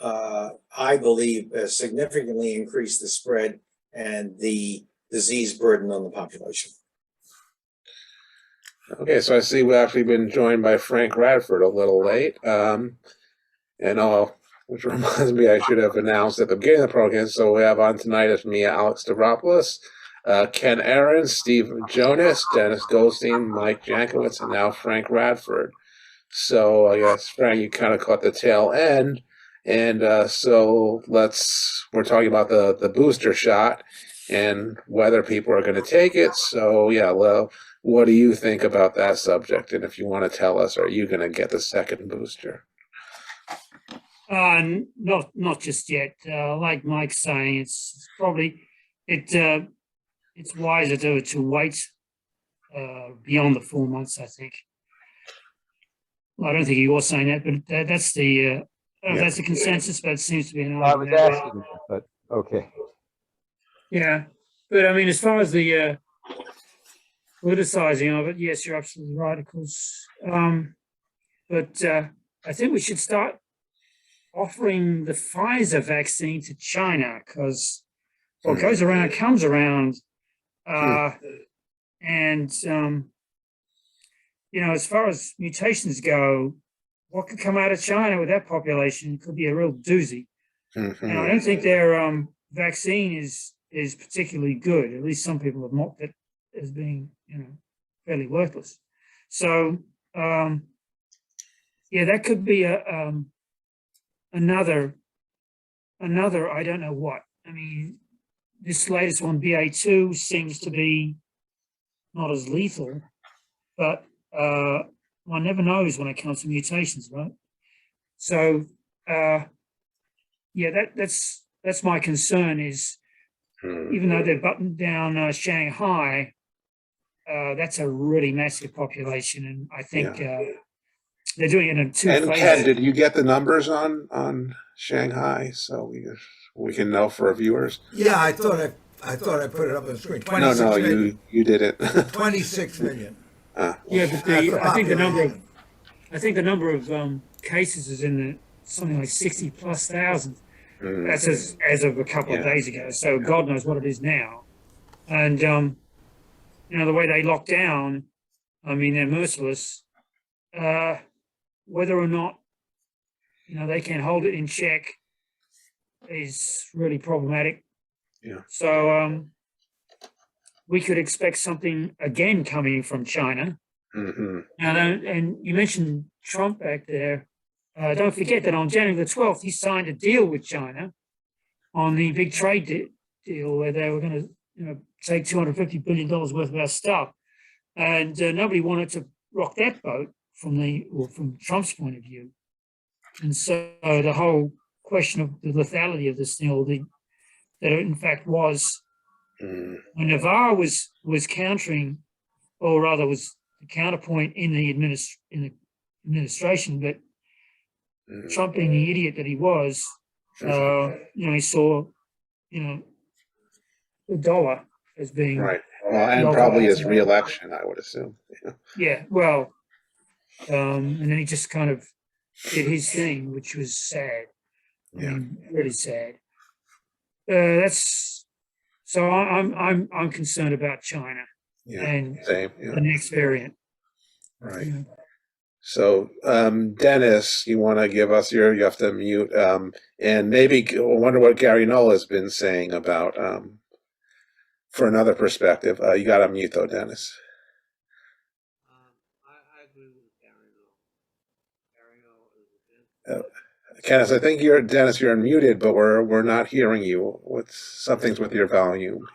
I believe, significantly increased the spread and the disease burden on the population. Okay, so I see we've actually been joined by Frank Radford a little late. Which reminds me, I should have announced at the beginning of the program. So we have on tonight is me, Alex Stavropoulos, Ken Aaron, Steve Jonas, Dennis Goldstein, Mike Jankowitz, and now Frank Radford. So I guess, Frank, you kind of caught the tail end. And so we're talking about the booster shot and whether people are going to take it. So yeah, well, what do you think about that subject? And if you want to tell us, are you going to get the second booster? Not just yet. Like Mike's saying, it's probably it's wiser to wait beyond the 4 months, I think. Well, I don't think he was saying that, but that's the that's the consensus. But it seems to be an I was asking, but okay. Yeah, but I mean, as far as the politicizing of it, yes, you're absolutely right, of course. But I think we should start offering the Pfizer vaccine to China, because what goes around comes around. And, as far as mutations go, what could come out of China with that population could be a real doozy. And I don't think their vaccine is particularly good. At least some people have mocked it as being, fairly worthless. So, that could be another, I don't know what. I mean, this latest one, BA2, seems to be not as lethal, but one never knows when it comes to mutations, right? So, that's my concern is, even though they've buttoned down Shanghai, that's a really massive population, and I think they're doing it in two phases. And Ken, did you get the numbers on Shanghai so we can know for our viewers? Yeah, I thought I put it up on the screen. No, you did it. 26 million. But I think the number of cases is in something like 60,000+. That's as of a couple of days ago. So God knows what it is now. And the way they lock down, I mean, they're merciless. Whether or not they can hold it in check is really problematic. Yeah. So we could expect something again coming from China. And you mentioned Trump back there. Don't forget that on January the 12th, he signed a deal with China on the big trade deal where they were going to take $250 billion worth of our stuff. And nobody wanted to rock that boat from Trump's point of view. And so the whole question of the lethality of this thing, that it in fact was, when Navarre was countering, or rather was the counterpoint in the administration, but Trump, being the idiot that he was, he saw, the dollar as being Right. Well, and the probably his ultimate- re-election, I would assume. Yeah. Yeah, well, and then he just kind of did his thing, which was sad. I mean, really sad. That's so. I'm concerned about China and Same. Yeah. the next variant. Right. So, Dennis, you want to give us you have to mute, and maybe I wonder what Gary Knoll has been saying about, for another perspective. You got to mute though, Dennis. I agree with Gary Knoll. Kenneth, I think Dennis, you're unmuted, but we're not hearing you. Something's with your volume.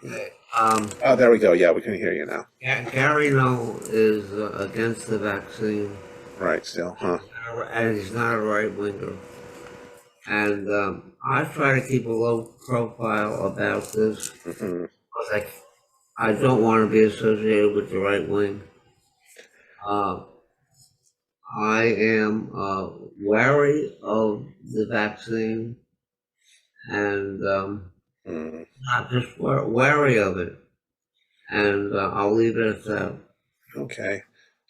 Oh, there we go. Yeah, we can hear you now. Gary Knoll is against the vaccine. Right, still, huh? And he's not a right winger. And I try to keep a low profile about this because I don't want to be associated with the right wing. I am wary of the vaccine and not just wary of it. And I'll leave it at that. Okay.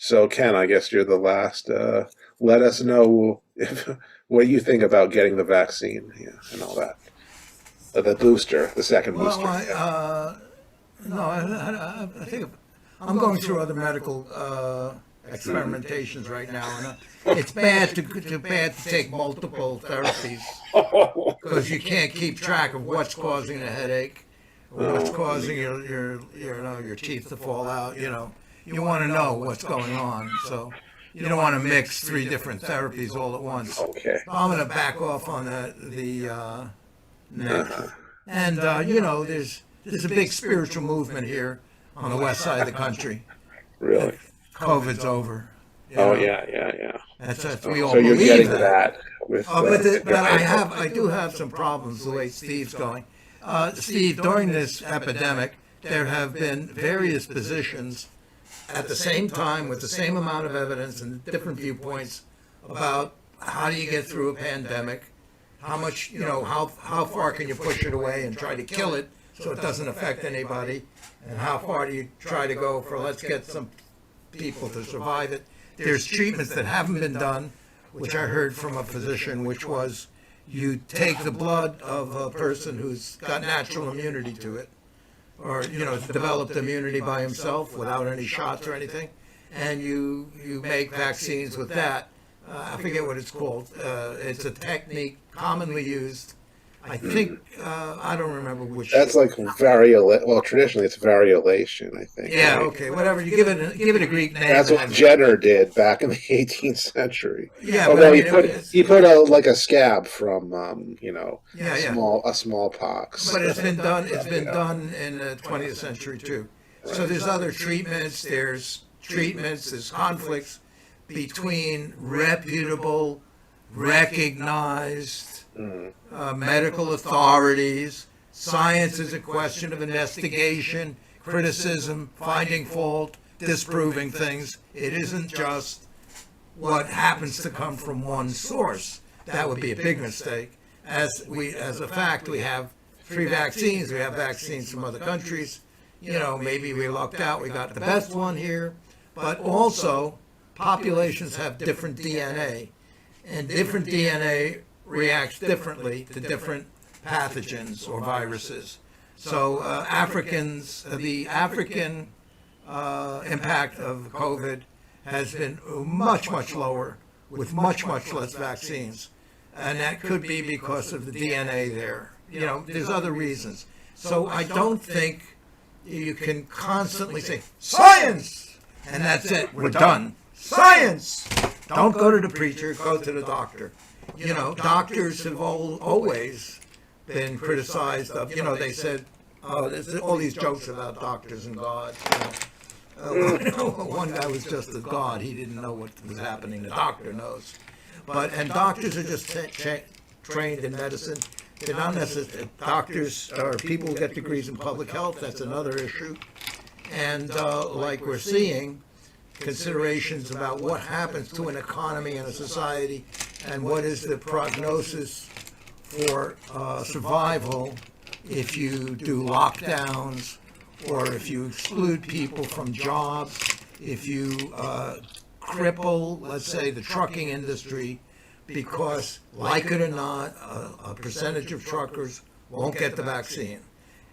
So, Ken, I guess you're the last. Let us know what you think about getting the vaccine, and all that. The booster, the second booster. I think I'm going through other medical experimentations right now, and it's bad to take multiple therapies because you can't keep track of what's causing the headache, or what's causing your teeth to fall out. You want to know what's going on, so you don't want to mix 3 different therapies all at once. Okay. I'm going to back off on the neck. And there's a big spiritual movement here on the west side of the country. Really? COVID's over. Yeah. That's we all so you're believe getting that. With, but I do have some problems the way Steve's going. Steve, during this epidemic, there have been various positions at the same time with the same amount of evidence and different viewpoints about how do you get through a pandemic, how much, how far can you push it away and try to kill it so it doesn't affect anybody, and how far do you try to go for let's get some people to survive it. There's treatments that haven't been done, which I heard from a physician, which was you take the blood of a person who's got natural immunity to it, or developed immunity by himself without any shots or anything, and you make vaccines with that. I forget what it's called. It's a technique commonly used. I think I don't remember which. That's like well, traditionally it's variolation, I think. Yeah. Right? Okay. Whatever. You give it a Greek name. That's what Jenner did back in the 18th century. Yeah. Although he put a scab from a smallpox. But it's been done. It's been done in the 20th century too. So there's other treatments. There's conflicts between reputable, recognized medical authorities. Science is a question of investigation, criticism, finding fault, disproving things. It isn't just what happens to come from one source. That would be a big mistake. As a fact, we have 3 vaccines. We have vaccines from other countries. Maybe we lucked out. We got the best one here. But also, populations have different DNA, and different DNA reacts differently to different pathogens or viruses. So the African impact of COVID has been much, much lower with much, much less vaccines. And that could be because of the DNA there. There's other reasons. So I don't think you can constantly say, science! And that's it, we're done. Science! Don't go to the preacher, go to the doctor. Doctors have always been criticized of, they said, there's all these jokes about doctors and God. One guy was just a god. He didn't know what was happening. The doctor knows. And doctors are just trained in medicine. They're not necessarily, doctors are people who get degrees in public health. That's another issue. And like we're seeing, considerations about what happens to an economy and a society and what is the prognosis for survival if you do lockdowns, or if you exclude people from jobs, if you cripple, let's say, the trucking industry, because, like it or not, a percentage of truckers won't get the vaccine.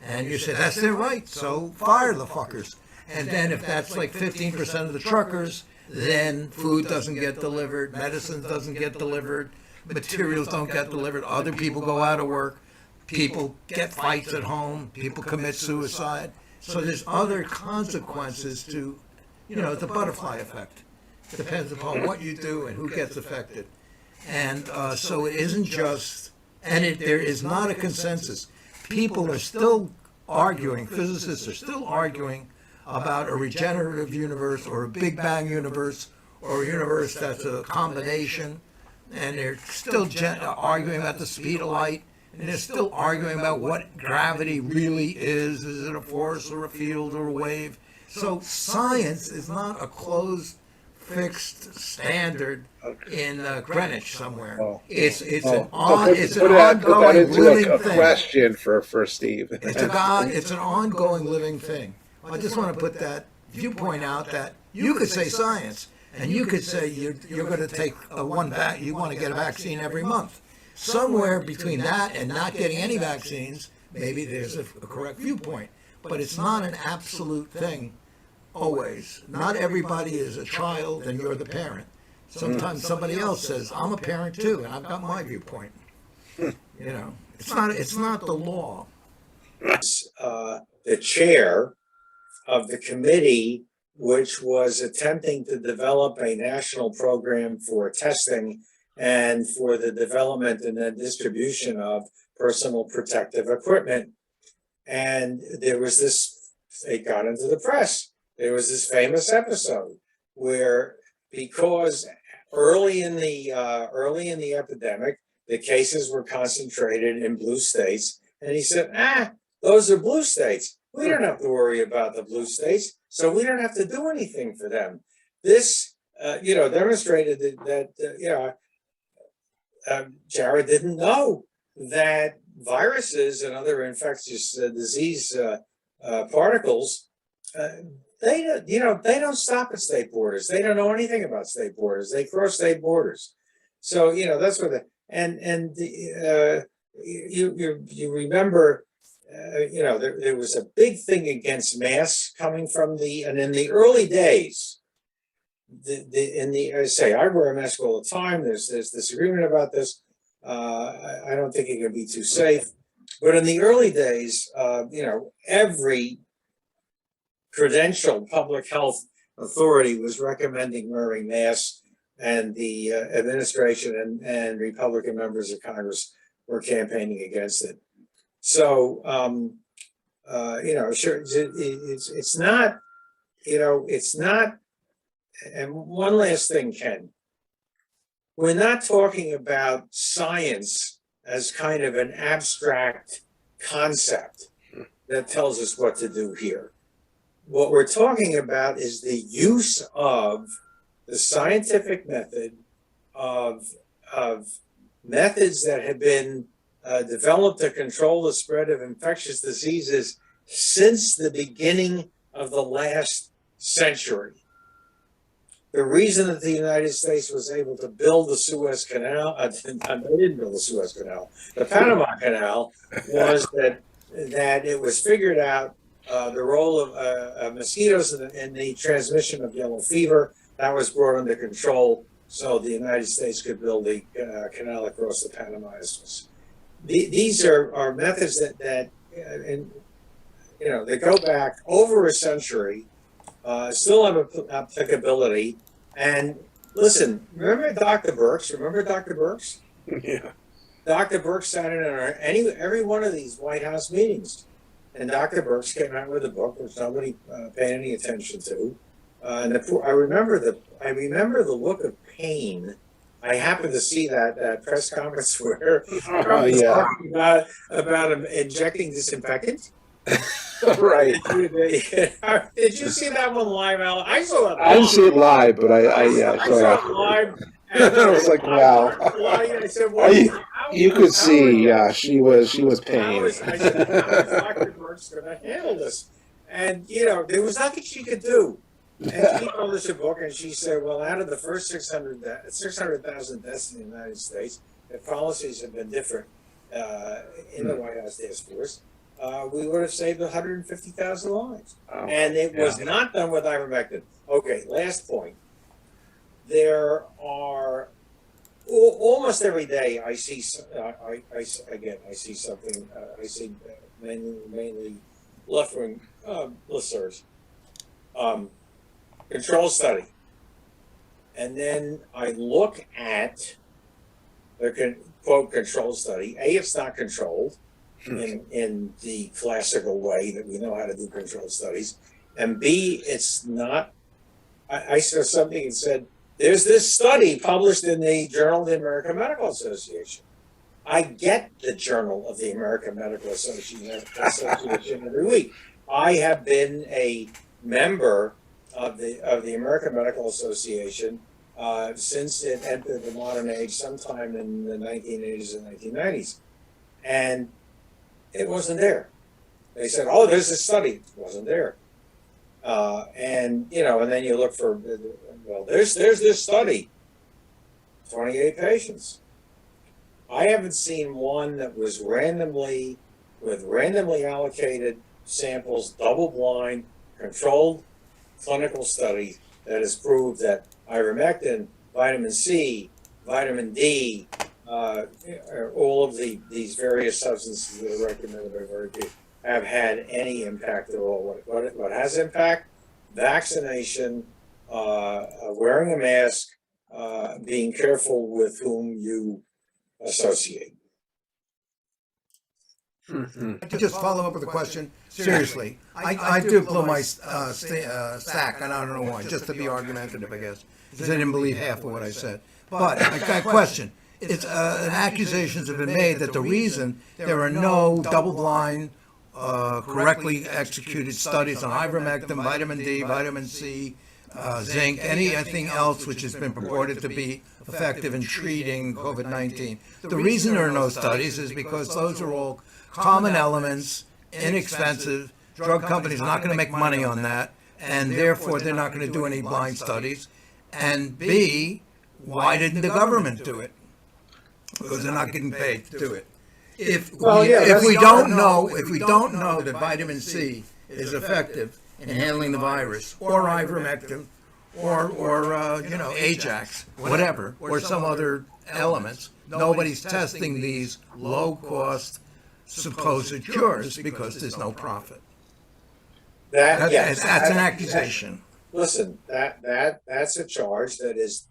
And you say, that's their right, so fire the fuckers. And then if that's like 15% of the truckers, then food doesn't get delivered, medicine doesn't get delivered, materials don't get delivered, other people go out of work, people get fights at home, people commit suicide. So there's other consequences to, the butterfly effect. Depends upon what you do and who gets affected. And so it isn't just, there is not a consensus. People are still arguing, physicists are still arguing about a regenerative universe or a Big Bang universe or a universe that's a combination. And they're still arguing about the speed of light. And they're still arguing about what gravity really is. Is it a force or a field or a wave? So science is not a closed, fixed standard in Greenwich somewhere. It's an ongoing living thing. Question for Steve. It's an ongoing living thing. I just want to put that viewpoint out that you could say science, and you could say you're going to take you want to get a vaccine every month. Somewhere between that and not getting any vaccines, maybe there's a correct viewpoint. But it's not an absolute thing always. Not everybody is a child and you're the parent. Sometimes somebody else says, I'm a parent too, and I've got my viewpoint. It's not the law. The chair of the committee which was attempting to develop a national program for testing and for the development and then distribution of personal protective equipment. And there was it got into the press. There was this famous episode where, because early in the epidemic, the cases were concentrated in blue states, and he said, those are blue states. We don't have to worry about the blue states, so we don't have to do anything for them. This, demonstrated that Jared didn't know that viruses and other infectious disease particles, they don't stop at state borders. They don't know anything about state borders. They cross state borders. So that's what you remember. There was a big thing against masks coming from and in the early days. I wear a mask all the time. There's disagreement about this. I don't think it can be too safe. But in the early days, every credentialed public health authority was recommending wearing masks, and the administration and Republican members of Congress were campaigning against it. So, sure, it's not, it's not. And one last thing, Ken, we're not talking about science as kind of an abstract concept that tells us what to do here. What we're talking about is the use of the scientific method of methods that have been developed to control the spread of infectious diseases since the beginning of the last century. The reason that the United States was able to build the Suez Canal, they didn't build the Suez Canal, the Panama Canal, was that it was figured out the role of mosquitoes in the transmission of yellow fever. That was brought under control, so the United States could build the canal across the Panama Isthmus. These are methods that they go back over a century, still have applicability. And listen, remember Dr. Birx? Yeah. Dr. Birx sat in every one of these White House meetings. And Dr. Birx came out with a book which nobody paid any attention to. I remember the look of pain. I happened to see that press conference where Trump was talking about injecting disinfectant. Right. Did you see that one live, Al? I saw it. I didn't see it live, but I saw it live. And I was like, wow. I said, well, You could see, yeah, she was pained. I said, how is Dr. Birx going to handle this? And, there was nothing she could do. And she published a book, and she said, well, out of the first 600,000 deaths in the United States, if policies had been different in the White House task force, we would have saved 150,000 lives. And it was not done with ivermectin. Okay, last point. There are almost every day I see I see something. I see mainly left-wing listservs. Control study, and then I look at the quote control study. A, it's not controlled in the classical way that we know how to do control studies, and B, it's not. I saw something that said there's this study published in the Journal of the American Medical Association. I get the Journal of the American Medical Association every week. I have been a member of the American Medical Association since it entered the modern age sometime in the 1980s and 1990s. And it wasn't there. They said, oh, there's a study. It wasn't there. And then you look for, well, there's this study, 28 patients. I haven't seen one that was randomly allocated samples, double-blind, controlled clinical study that has proved that ivermectin, vitamin C, vitamin D, all of these various substances that are recommended by GVP have had any impact at all. What has impact? Vaccination, wearing a mask, being careful with whom you associate. Just follow up with a question. Seriously, I do blow my sack, and I don't know why, just to be argumentative, I guess, because I didn't believe half of what I said. But I got a question. It's accusations have been made that the reason there are no double-blind, correctly executed studies on ivermectin, vitamin D, vitamin C, zinc, anything else which has been purported to be effective in treating COVID-19. The reason there are no studies is because those are all common elements, inexpensive. Drug companies are not going to make money on that, and therefore they're not going to do any blind studies. And B, why didn't the government do it? Because they're not getting paid to do it. If we don't know that vitamin C is effective in handling the virus, or ivermectin, or Ajax, whatever, or some other elements, nobody's testing these low-cost supposed cures because there's no profit. That's an accusation. Listen, that's a charge that it's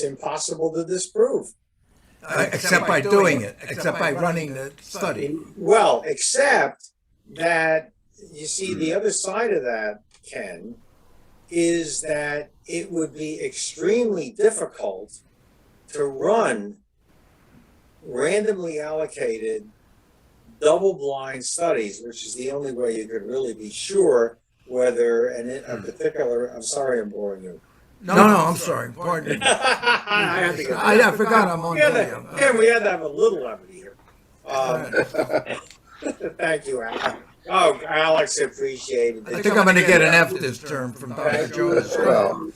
impossible to disprove. Except by doing it, except by running the study. Well, except that, you see, the other side of that, Ken, is that it would be extremely difficult to run randomly allocated double-blind studies, which is the only way you could really be sure whether a particular, I'm sorry I'm boring you. No, I'm sorry. Pardon me. I forgot I'm on video. Yeah, we had to have a little levity here. Thank you, Alex. Oh, Alex appreciated it. I think I'm going to get an F this term from Dr. Jones. Well,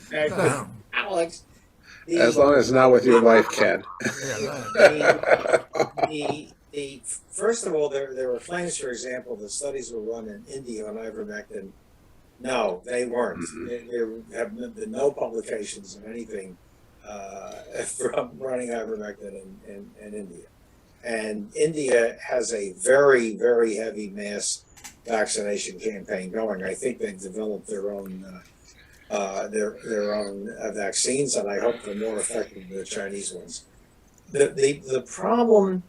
Alex. As long as not with your wife, Ken. First of all, there were claims, for example, the studies were run in India on ivermectin. No, they weren't. There have been no publications of anything from running ivermectin in India. And India has a very, very heavy mass vaccination campaign going. I think they've developed their own vaccines, and I hope they're more effective than the Chinese ones. The problem,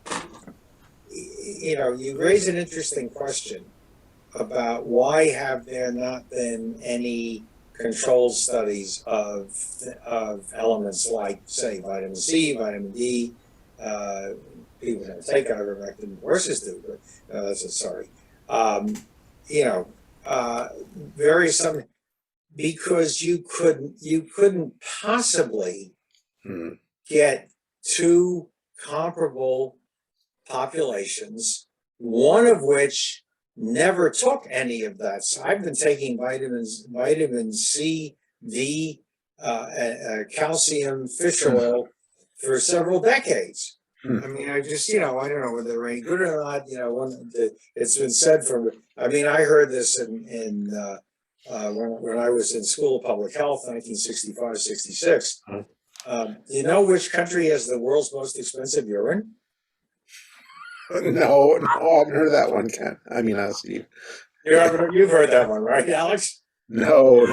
you raise an interesting question about why have there not been any controlled studies of elements like, say, vitamin C, vitamin D. People don't take ivermectin, horses do, but sorry. Because you couldn't possibly get two comparable populations, one of which never took any of that. So I've been taking vitamin C, D, calcium, fish oil for several decades. I mean, I just, I don't know whether they're any good or not. It's been said I heard this when I was in School of Public Health, 1965, 66. Do you know which country has the world's most expensive urine? No, I haven't heard that one, Ken. Steve. You've heard that one, right, Alex? No,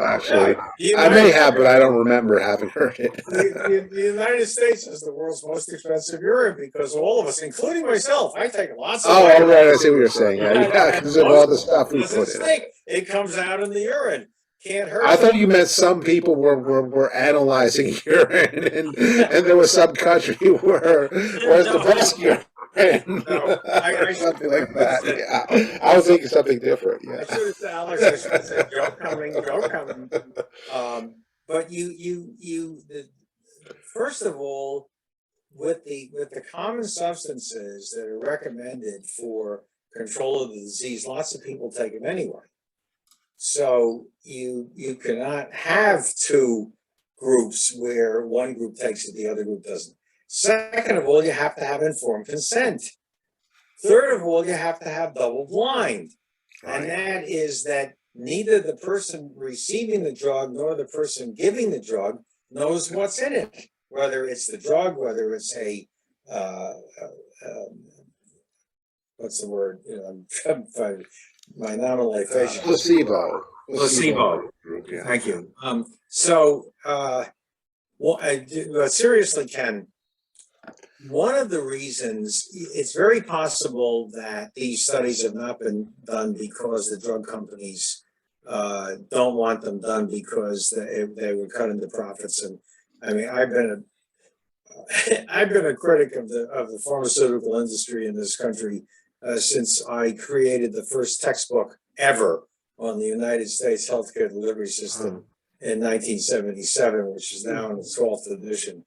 actually. I may have, but I don't remember having heard it. The United States has the world's most expensive urine because all of us, including myself, I take lots of right, I see what you're saying. Yeah, because of all the stuff we put in. It comes out in the urine. Can't hurt. I thought you meant some people were analyzing urine, and there was some country where where's the best urine. Something like that. Yeah. I was thinking something different. Yeah. I should have said, Alex, I should have said, Joe coming. But first of all, with the common substances that are recommended for control of the disease, lots of people take them anyway. So you cannot have two groups where one group takes it, the other group doesn't. Second of all, you have to have informed consent. Third of all, you have to have double blind. And that is that neither the person receiving the drug nor the person giving the drug knows what's in it, whether it's the drug, whether it's what's the word? My nominalization. Placebo. Yeah. Thank you. Seriously, Ken, one of the reasons, it's very possible that these studies have not been done because the drug companies don't want them done because they would cut into profits. And I mean, I've been a critic of the pharmaceutical industry in this country since I created the first textbook ever on the United States healthcare delivery system in 1977, which is now in its 12th edition.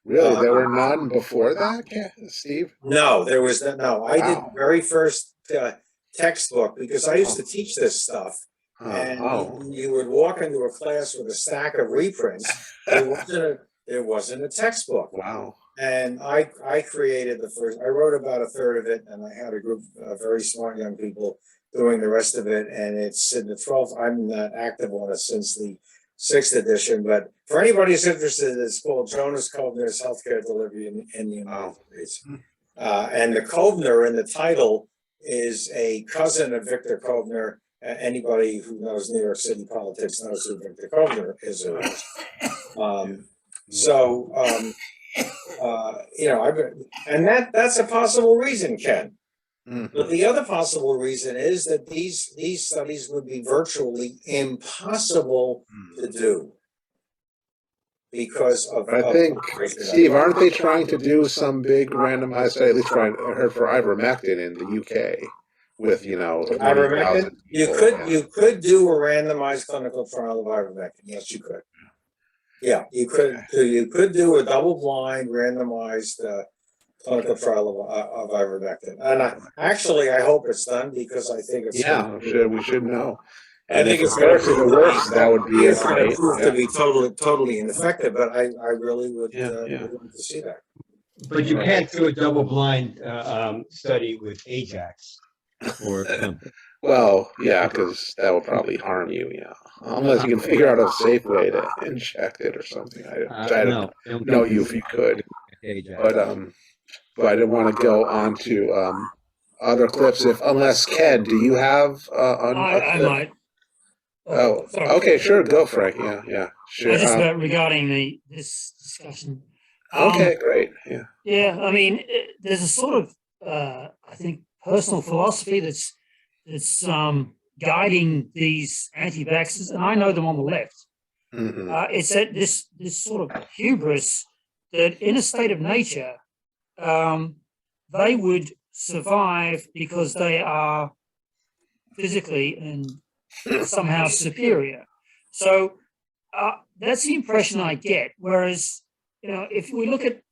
Really? There were none before that, Steve? No, there was no. I did the very first textbook because I used to teach this stuff. And you would walk into a class with a stack of reprints. There wasn't a textbook. Wow. And I created the first, I wrote about a third of it, and I had a group of very smart young people doing the rest of it. And it's in the 12th, I'm not active on it since the 6th edition, but for anybody who's interested, it's called Jonas Kovner's Healthcare Delivery in the United States. And the Kovner in the title is a cousin of Victor Kovner. Anybody who knows New York City politics knows who Victor Kovner is. That's a possible reason, Ken. But the other possible reason is that these studies would be virtually impossible to do because of. I think, Steve, aren't they trying to do some big randomized study? At least I heard for ivermectin in the UK with ivermectin. You could do a randomized clinical trial of ivermectin. Yes, you could. Yeah, you could do a double-blind randomized clinical trial of ivermectin, and I hope it's done because I think it's we should know. I think it's going to worse. That would be it's going to prove to be totally ineffective, but I really would want to see that. But you can't do a double-blind study with Ajax or. Well, yeah, because that would probably harm you, unless you can figure out a safe way to inject it or something. I don't know you if you could, but I didn't want to go on to other clips. Unless Ken, do you have I might. Oh, okay, sure, go, Frank. Yeah, sure. Just regarding this discussion. Okay, great. Yeah, I mean, there's a sort of I think personal philosophy that's guiding these anti-vaxxers, and I know them on the left. It's that this sort of hubris that in a state of nature, they would survive because they are physically and somehow superior. So that's the impression I get. Whereas, if we look at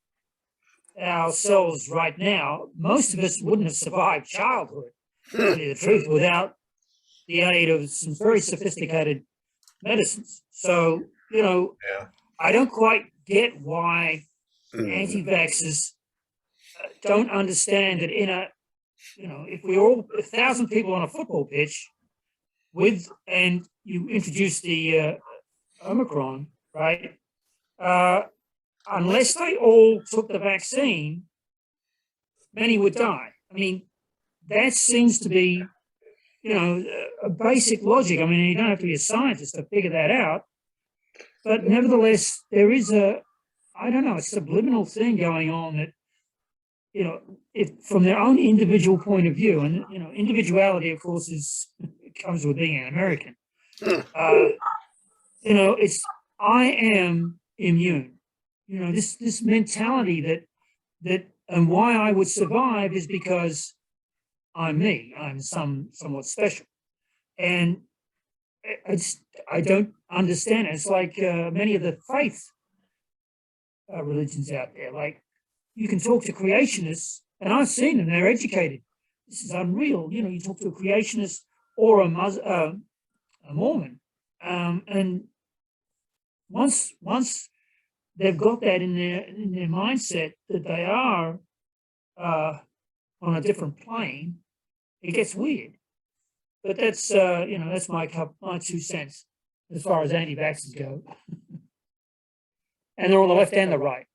ourselves right now, most of us wouldn't have survived childhood, to tell you the truth, without the aid of some very sophisticated medicines. So, I don't quite get why anti-vaxxers don't understand that if we're all 1,000 people on a football pitch and you introduce the Omicron, right? Unless they all took the vaccine, many would die. I mean, that seems to be, a basic logic. I mean, you don't have to be a scientist to figure that out. But nevertheless, there is a subliminal thing going on that, from their own individual point of view, and, individuality, of course, comes with being an American. I am immune. This mentality that and why I would survive is because I'm me. I'm somewhat special, and I don't understand it. It's like many of the faith religions out there. Like, you can talk to creationists, and I've seen them. They're educated. This is unreal. You talk to a creationist or a Mormon, and once they've got that in their mindset that they are on a different plane, it gets weird. But that's that's my 2 cents as far as anti-vaxxers go. And they're on the left and the right.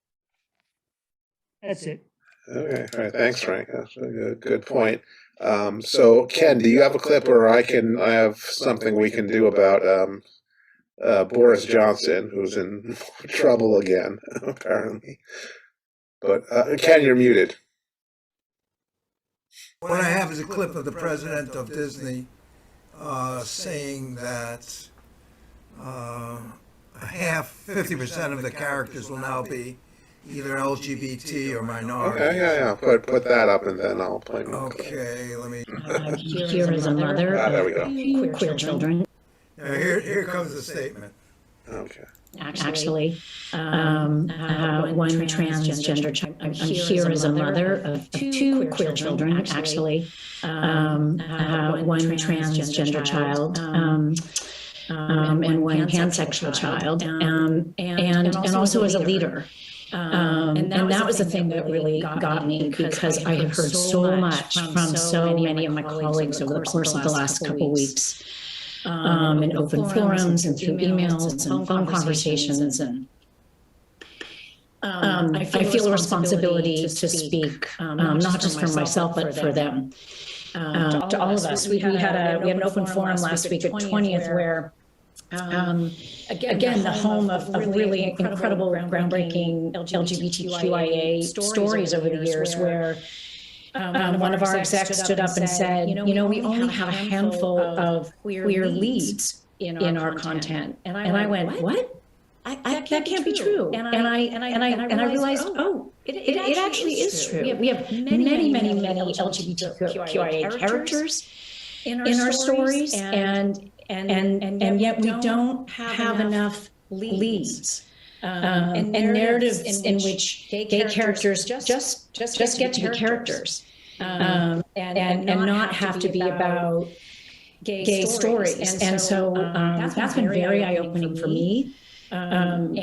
That's it. Okay, all right. Thanks, Frank. That's a good point. So, Ken, do you have a clip, or I have something we can do about Boris Johnson, who's in trouble again, apparently. But Ken, you're muted. What I have is a clip of the president of Disney saying that 50% of the characters will now be either LGBT or minority. Okay, yeah. Put that up, and then I'll play. Okay, let me. Here is a mother there we of go. queer children. Here comes the statement. Okay. Actually, one transgender child. I'm here as a mother of 2 queer children. Actually, one transgender child and one pansexual child, and also as a leader. And that was the thing that really got me, because I have heard so much from so many of my colleagues over the course of the last couple of weeks. In open forums and through emails and phone conversations, and I feel a responsibility to speak, not just for myself but for them, to all of us. We had an open forum last week at 20th where again, the home of really incredible, groundbreaking LGBTQIA stories over the years, where one of our execs stood up and said, we only have a handful of queer leads in our content. And I went, what? That can't be true. And I realized, it actually is true. We have many LGBTQIA characters in our stories, and yet we don't have enough leads. And narratives in which gay characters just get to be characters, and not have to be about gay stories. And so that's been very eye-opening for me. And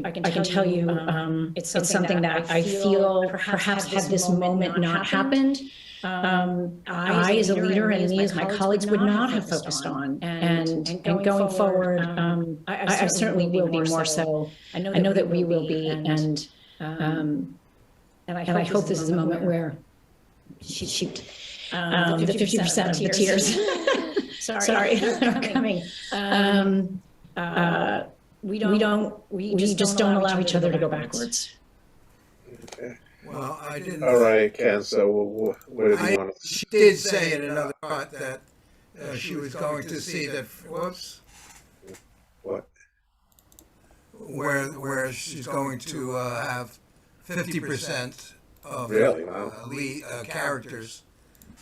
I can tell you, it's something that I feel perhaps had this moment not happened, I as a leader and me as my colleagues would not have focused on. And going forward, I certainly will be more so. I know that we will be. And I hope this is a moment where, shoot, the 50% of the tears. Sorry, they're coming. We just don't allow each other to go backwards. Okay. Well, I didn't. All right, Ken. So, what did you want to? She did say in another part that she was going to see that. Whoops. What? Where she's going to have 50% of really? Wow. Characters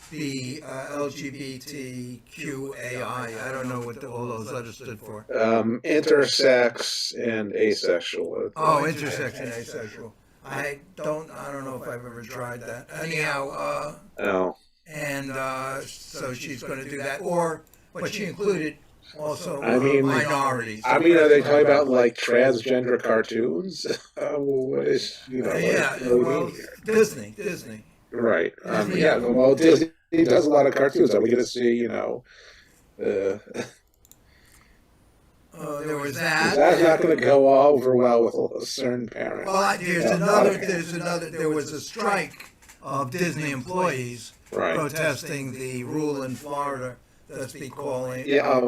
be LGBTQAI. I don't know what all those letters stood for. Intersex and asexual. Oh, intersex and asexual. I don't know if I've ever tried that. Anyhow, No. and so she's going to do that, but she included also I mean, minorities. I mean, are they talking about like transgender cartoons? What is, Yeah, what do we well, mean here? Disney. Right. Disney. Yeah. Well, Disney does a lot of cartoons. Are we going to see, there was that. That's not going to go over well with a certain parent. Well, there was a strike of Disney employees protesting the rule in Florida that's been calling. Yeah,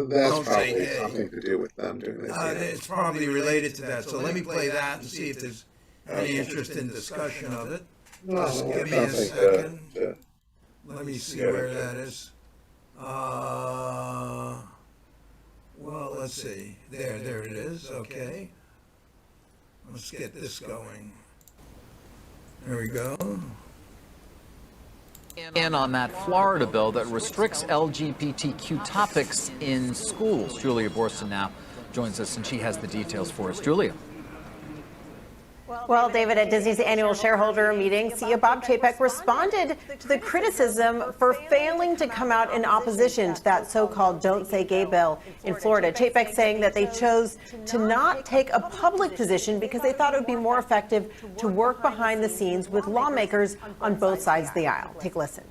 that's probably something to do with them doing this. It's probably related to that. So let me play that and see if there's any interest in discussion of it. Just give me a second. Let me see where that is. Well, let's see. There it is. Okay. Let's get this going. There we go. In on that Florida bill that restricts LGBTQ topics in schools. Julia Borson now joins us, and she has the details for us. Julia. Well, David, at Disney's annual shareholder meeting, CEO Bob Chapek responded to the criticism for failing to come out in opposition to that so-called Don't Say Gay bill in Florida. Chapek saying that they chose to not take a public position because they thought it would be more effective to work behind the scenes with lawmakers on both sides of the aisle. Take a listen.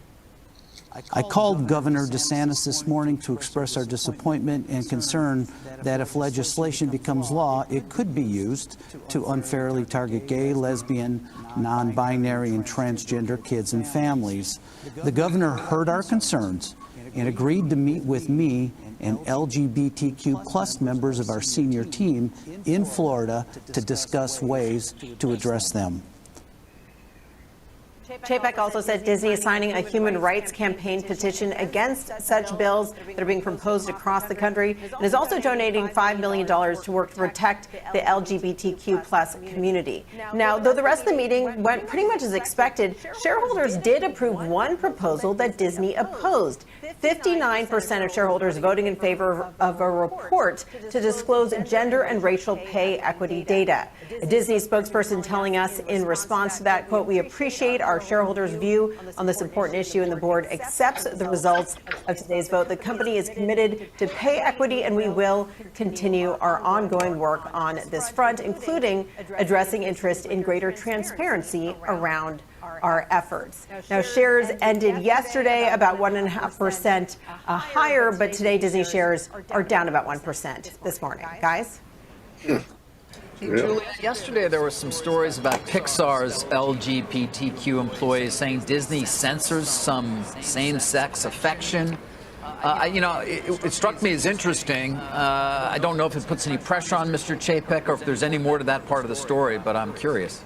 I called Governor DeSantis this morning to express our disappointment and concern that if legislation becomes law, it could be used to unfairly target gay, lesbian, non-binary, and transgender kids and families. The governor heard our concerns and agreed to meet with me and LGBTQ plus members of our senior team in Florida to discuss ways to address them. Chapek also said Disney is signing a human rights campaign petition against such bills that are being proposed across the country, and is also donating $5 million to work to protect the LGBTQ plus community. Now, though the rest of the meeting went pretty much as expected, shareholders did approve one proposal that Disney opposed. 59% of shareholders voting in favor of a report to disclose gender and racial pay equity data. A Disney spokesperson telling us in response to that, quote, "We appreciate our shareholders' view on this important issue, and the board accepts the results of today's vote. The company is committed to pay equity, and we will continue our ongoing work on this front, including addressing interest in greater transparency around our efforts." Now, shares ended yesterday about 1.5% higher, but today Disney shares are down about 1% this morning. Guys? Julia, yesterday there were some stories about Pixar's LGBTQ employees saying Disney censors some same-sex affection. It struck me as interesting. I don't know if it puts any pressure on Mr. Chapek or if there's any more to that part of the story, but I'm curious.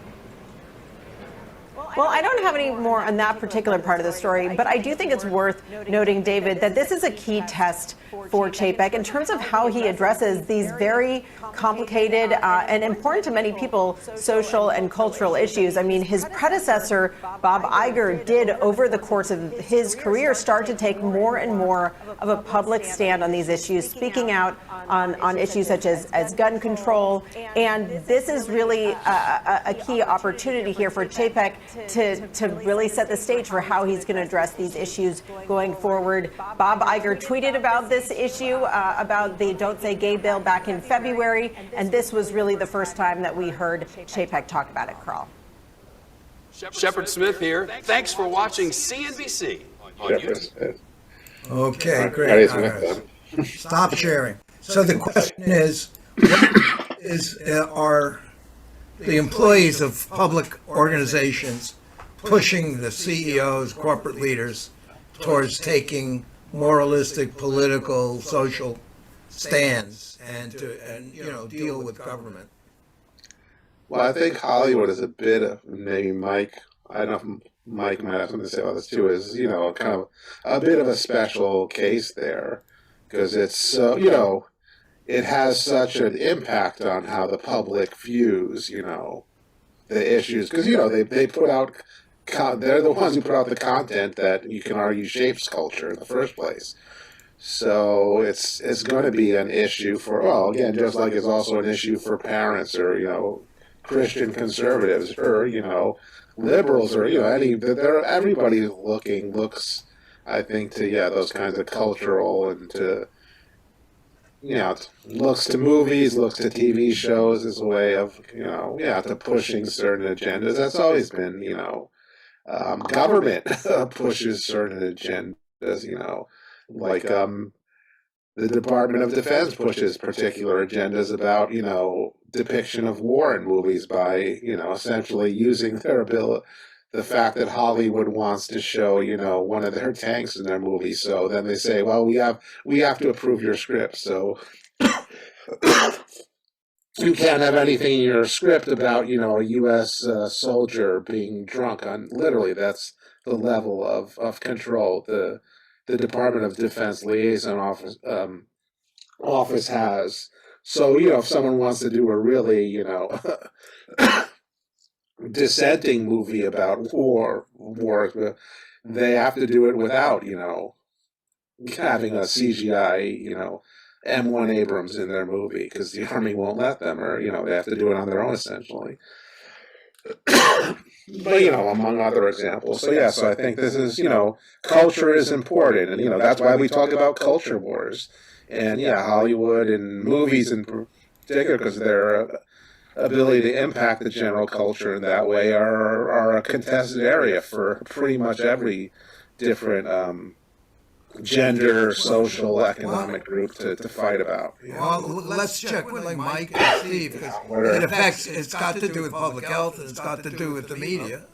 Well, I don't have any more on that particular part of the story, but I do think it's worth noting, David, that this is a key test for Chapek in terms of how he addresses these very complicated and important to many people social and cultural issues. I mean, his predecessor, Bob Iger, did over the course of his career start to take more and more of a public stand on these issues, speaking out on issues such as gun control. And this is really a key opportunity here for Chapek to really set the stage for how he's going to address these issues going forward. Bob Iger tweeted about this issue, about the Don't Say Gay bill back in February, and this was really the first time that we heard Chapek talk about it, Carl. Shepard Smith here. Thanks for watching CNBC on YouTube. Okay, great. Stop sharing. So the question is, what are the employees of public organizations pushing the CEOs, corporate leaders, towards taking moralistic, political, social stands and deal with government? Well, I think Hollywood is a bit of, maybe Mike, I don't know if Mike might have something to say about this too, is, kind of a bit of a special case there, because it's so, it has such an impact on how the public views, the issues, because, they put out, they're the ones who put out the content that you can argue shapes culture in the first place. So it's going to be an issue for, well, again, just like it's also an issue for parents or, Christian conservatives or, you know, liberals or, you know, everybody looks, I think, to, yeah, those kinds of cultural and to, you know, looks to movies, looks to TV shows as a way of, you know, yeah, to pushing certain agendas. That's always been, you know, government pushes certain agendas, you know, like the Department of Defense pushes particular agendas about, you know, depiction of war in movies by, you know, essentially using their ability, the fact that Hollywood wants to show, you know, one of their tanks in their movie. So then they say, well, we have to approve your script. So you can't have anything in your script about, you know, a U.S. Soldier being drunk. On literally, that's the level of control the Department of Defense liaison office has. So, you know, if someone wants to do a really, you know, dissenting movie about war, they have to do it without, you know, having a CGI, you know, M1 Abrams in their movie because the Army won't let them, or, you know, they have to do it on their own essentially. But, you know, among other examples. So, yeah, so I think this is, you know, culture is important. And, you know, that's why we talk about culture wars. And, yeah, Hollywood and movies in particular, because their ability to impact the general culture in that way are a contested area for pretty much every different gender, social, economic group to fight about. Well, let's check with like Mike and Steve, because it's got to do with public health, and it's got to do with the media.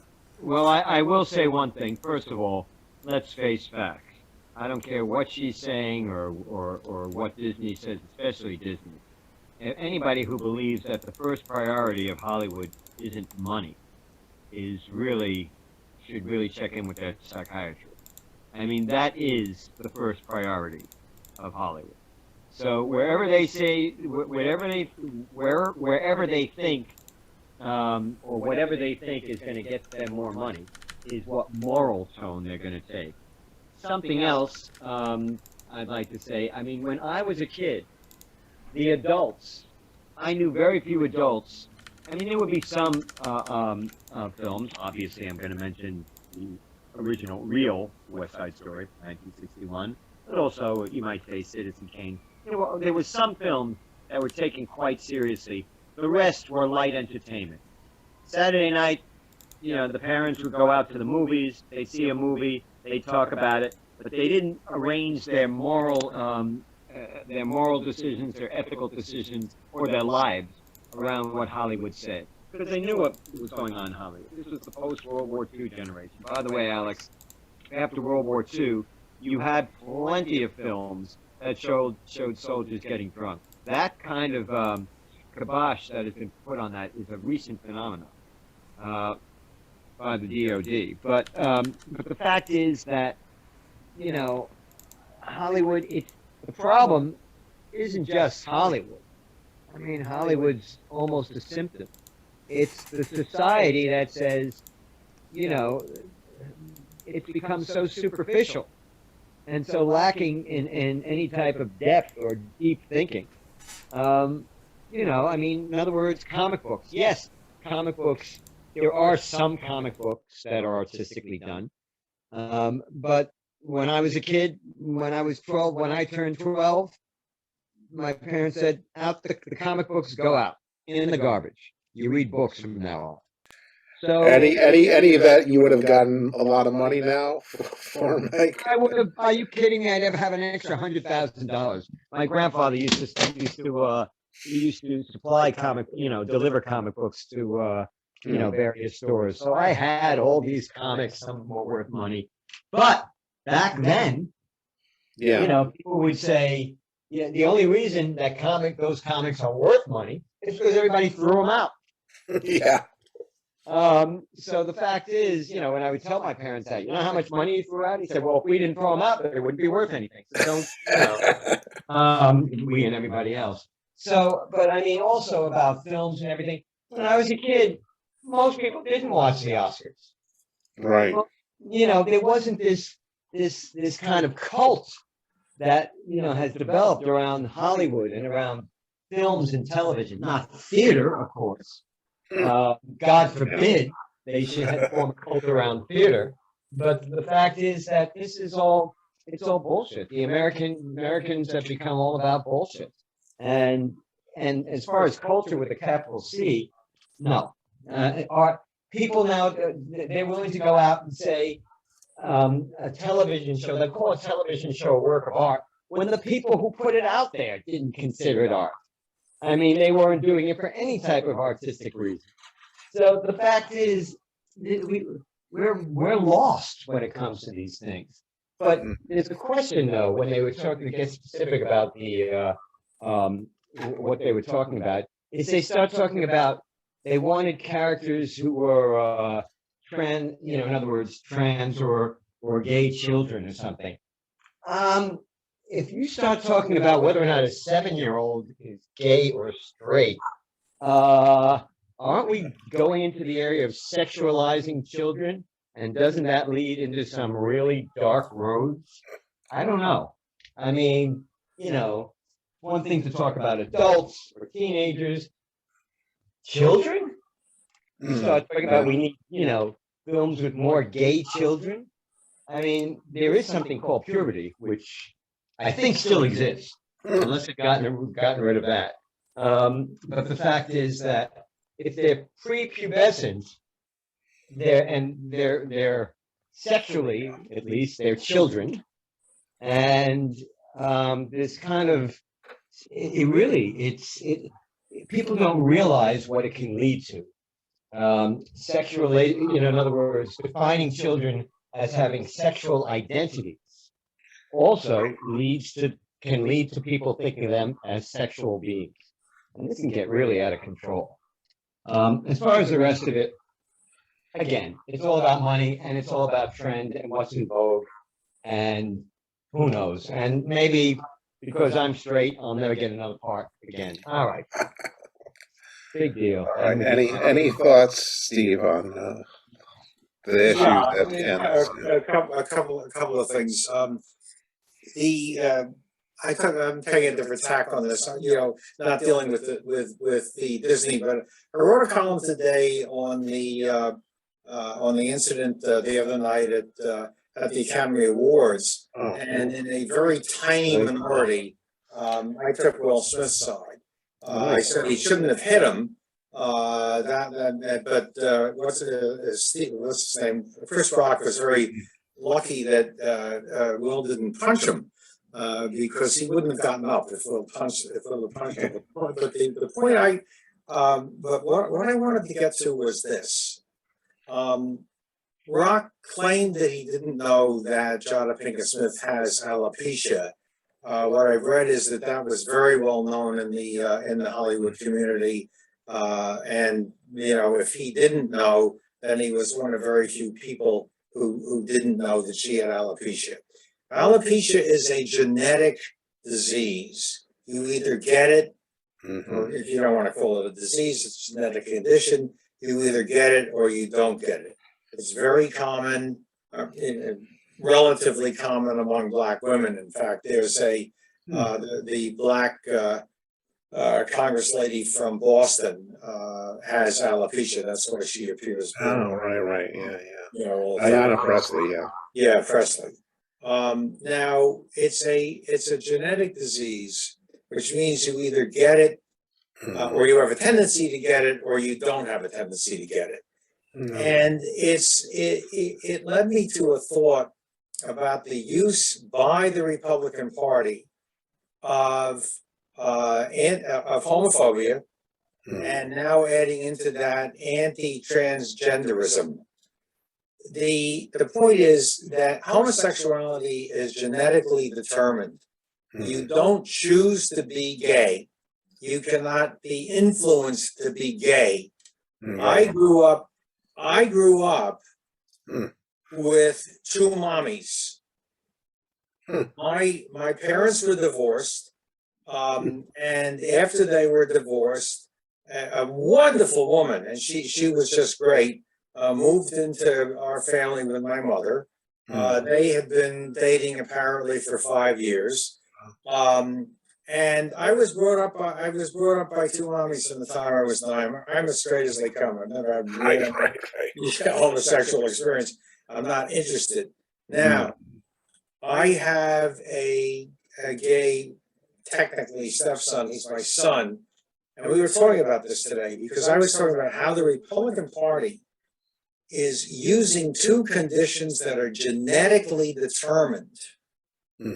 Well, I will say one thing. First of all, let's face facts. I don't care what she's saying or what Disney says, especially Disney. Anybody who believes that the first priority of Hollywood isn't money should really check in with their psychiatrist. I mean, that is the first priority of Hollywood. So wherever they say, wherever they think, or whatever they think is going to get them more money, is what moral tone they're going to take. Something else I'd like to say. I mean, when I was a kid, the adults, I knew very few adults. I mean, there would be some films. Obviously, I'm going to mention the original, real West Side Story, 1961. But also, you might say Citizen Kane. There was some films that were taken quite seriously. The rest were light entertainment. Saturday night, you know, the parents would go out to the movies. They'd see a movie. They'd talk about it. But they didn't arrange their moral decisions, their ethical decisions, or their lives around what Hollywood said. Because they knew what was going on in Hollywood. This was the post-World War II generation. By the way, Alex, after World War II, you had plenty of films that showed soldiers getting drunk. That kind of kibosh that has been put on that is a recent phenomenon by the DOD. But the fact is that, you know, Hollywood, the problem isn't just Hollywood. I mean, Hollywood's almost a symptom. It's the society that says, you know, it's become so superficial and so lacking in any type of depth or deep thinking. You know, I mean, in other words, comic books. Yes, comic books, there are some comic books that are artistically done. But when I was a kid, when I turned 12, my parents said, out the comic books go out in the garbage. You read books from now on. So any that you would have gotten a lot of money now for, Mike? I would have. Are you kidding me? I'd ever have an extra $100,000. My grandfather used to supply deliver comic books to various stores. So I had all these comics. Some of them were worth money, but back then, you know, people would say, yeah, the only reason that those comics are worth money is because everybody threw them out. Yeah. So the fact is, you know, when I would tell my parents that, you know how much money you threw out? He said, well, if we didn't throw them out, they wouldn't be worth anything. So don't, you know, we and everybody else. So, but I mean, also about films and everything. When I was a kid, most people didn't watch the Oscars. Right. Well, you know, there wasn't this kind of cult that, you know, has developed around Hollywood and around films and television, not theater, of course. God forbid they should form a cult around theater. But the fact is that it's all bullshit. The Americans have become all about bullshit. And as far as culture with a capital C, no. Are people now, they're willing to go out and say a television show, they call a television show a work of art, when the people who put it out there didn't consider it art. I mean, they weren't doing it for any type of artistic reason. So the fact is, we're lost when it comes to these things. But there's a question, though, when they were talking to get specific about the what they were talking about, is they start talking about they wanted characters who were trans, in other words, trans or gay children or something. If you start talking about whether or not a 7-year-old is gay or straight, aren't we going into the area of sexualizing children? And doesn't that lead into some really dark roads? I don't know. I mean, one thing to talk about adults or teenagers, children? You start talking about we need, films with more gay children. I mean, there is something called puberty, which I think still exists, unless they've gotten rid of that. But the fact is that if they're prepubescent, they're sexually, at least, they're children, and this kind of people don't realize what it can lead to. Sexually, in other words, defining children as having sexual identities also can lead to people thinking of them as sexual beings, and this can get really out of control. As far as the rest of it, again, it's all about money and it's all about trend and what's in vogue, and who knows? And maybe because I'm straight, I'll never get another part again. All right. Big deal. All right. Any thoughts, Steve, on the issue a couple of things. I'm taking a different tack on this. Not dealing with the Disney, but I wrote a column today on the incident the other night at the Academy Awards, and in a very tiny minority, I took Will Smith's side. I said he shouldn't have hit him. But what's his name? Chris Rock was very lucky that Will didn't punch him, because he wouldn't have gotten up if Will punched him. But the point what I wanted to get to was this. Rock claimed that he didn't know that Jada Pinkett Smith has alopecia. What I've read is that was very well known in the Hollywood community, and if he didn't know, then he was one of very few people who didn't know that she had alopecia. Alopecia is a genetic disease. You either get it, or if you don't want to call it a disease, it's a genetic condition. You either get it or you don't get it. It's very common, relatively common among Black women. In fact, there's the Black Congress lady from Boston has alopecia. That's why she appears. Oh, right, yeah. Ayanna Presley, yeah. Yeah, Presley. Now it's a genetic disease, which means you either get it, or you have a tendency to get it, or you don't have a tendency to get it. And it led me to a thought about the use by the Republican Party of homophobia, and now adding into that anti-transgenderism. The point is that homosexuality is genetically determined. You don't choose to be gay. You cannot be influenced to be gay. I grew up with two mommies. My parents were divorced, and after they were divorced, a wonderful woman, and she was just great, moved into our family with my mother. They had been dating apparently for 5 years, And I was brought up by two mommies from the time I was 9. I'm as straight as they come. I've never had real homosexual experience. I'm not interested. Now, I have a gay, technically stepson. He's my son. And we were talking about this today because I was talking about how the Republican Party is using two conditions that are genetically determined.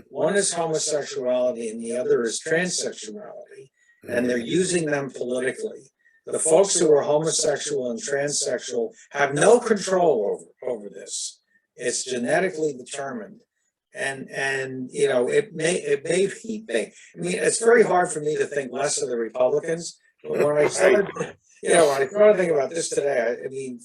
One is homosexuality and the other is transsexuality, and they're using them politically. The folks who are homosexual and transsexual have no control over this. It's genetically determined. And you know, it may be think. I mean, it's very hard for me to think less of the Republicans, but when I started, when I started thinking about this today, I mean,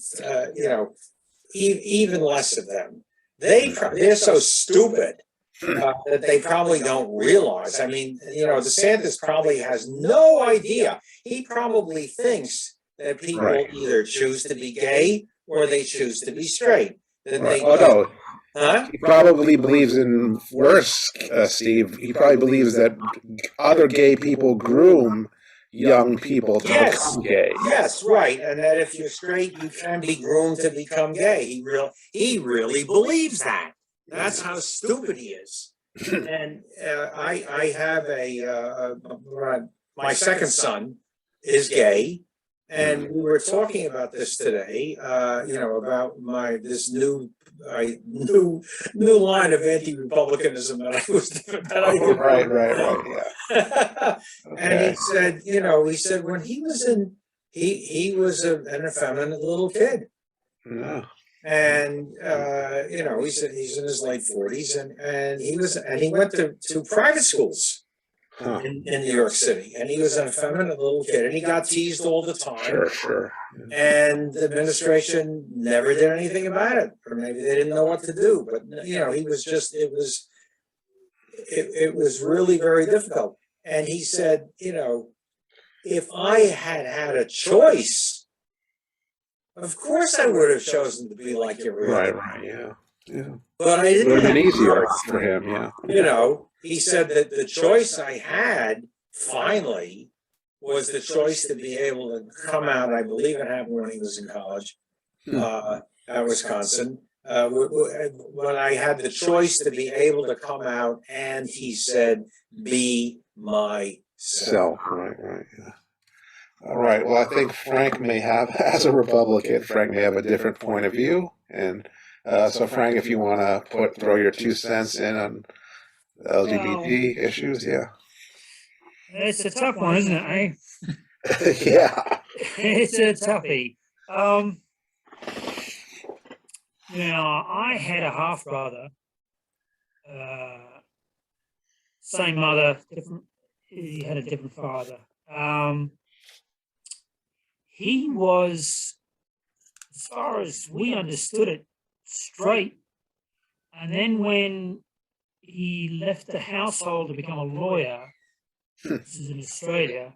even less of them. They're so stupid that they probably don't realize. I mean, DeSantis probably has no idea. He probably thinks that people either choose to be gay or they choose to be straight. No. Huh? He probably believes in worse, Steve. He probably believes that other gay people groom young people to become gay. Yes, right. And that if you're straight, you can be groomed to become gay. He really believes that. That's how stupid he is. And I have my second son is gay, and we were talking about this today. About this new line of anti-republicanism that I was right. And he said when he was an effeminate little kid. Yeah. And he said he's in his late 40s, and he went to private schools in New York City, and he was an effeminate little kid, and he got teased all the time. Sure. And the administration never did anything about it, or maybe they didn't know what to do. But he was just it was really very difficult. And he said, if I had a choice, of course I would have chosen to be like your Right, yeah. But I didn't. It would have been easier for him, yeah. He said that the choice I had finally was the choice to be able to come out. I believe it happened when he was in college at Wisconsin. When I had the choice to be able to come out, and he said, "Be myself." Right, yeah. All right. Well, I think Frank may have, as a Republican, Frank may have a different point of view. And so, Frank, if you want to throw your 2 cents in on the LGBT issues, yeah. It's a tough one, isn't it, eh? Yeah. It's a toughie. I had a half-brother, same mother, he had a different father. He was, as far as we understood it, straight. And then when he left the household to become a lawyer, this is in Australia,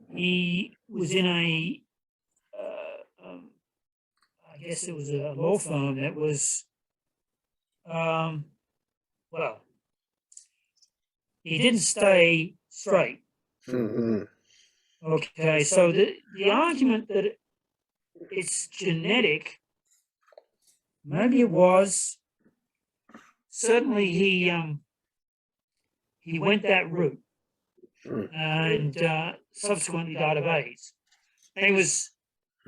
he was in I guess it was a law firm that was, he didn't stay straight. Okay, so the argument that it's genetic, maybe it was. Certainly he went that route and subsequently died of AIDS. And he was,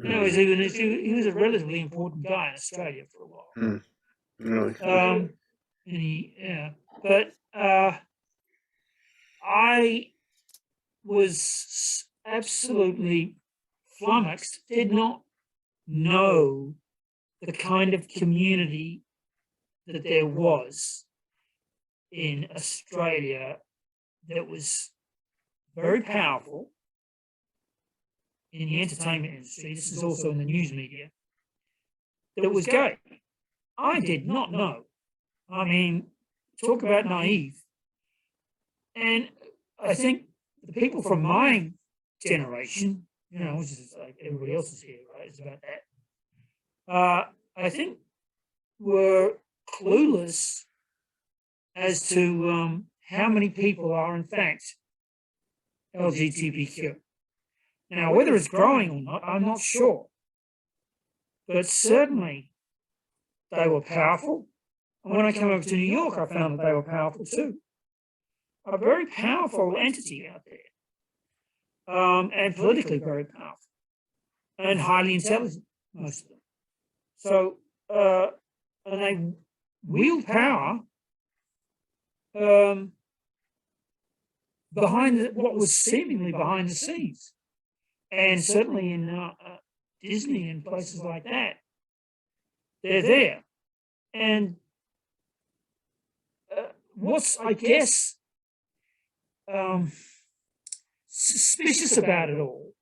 he was a relatively important guy in Australia for a while. Really? But I was absolutely flummoxed, did not know the kind of community that there was in Australia that was very powerful in the entertainment industry. This is also in the news media, that was gay. I did not know. I mean, talk about naive. And I think the people from my generation, which is like everybody else is here, right? It's about that. I think were clueless as to how many people are in fact LGBTQ. Now, whether it's growing or not, I'm not sure. But certainly they were powerful. And when I came over to New York, I found that they were powerful too. A very powerful entity out there, and politically very powerful, and highly intelligent, most of them. So, and they wield power behind what was seemingly behind the scenes, and certainly in Disney and places like that, they're there. And what's, I guess, suspicious about it all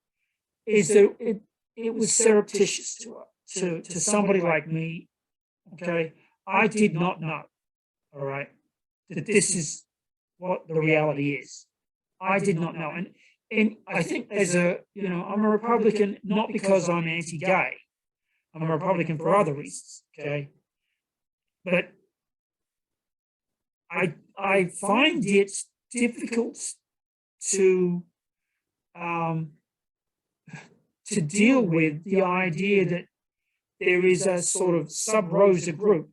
is that it was surreptitious to somebody like me. Okay, I did not know, all right, that this is what the reality is. I did not know. And I think as I'm a Republican, not because I'm anti-gay. I'm a Republican for other reasons, okay? But I find it difficult to deal with the idea that there is a sort of sub-rosa group,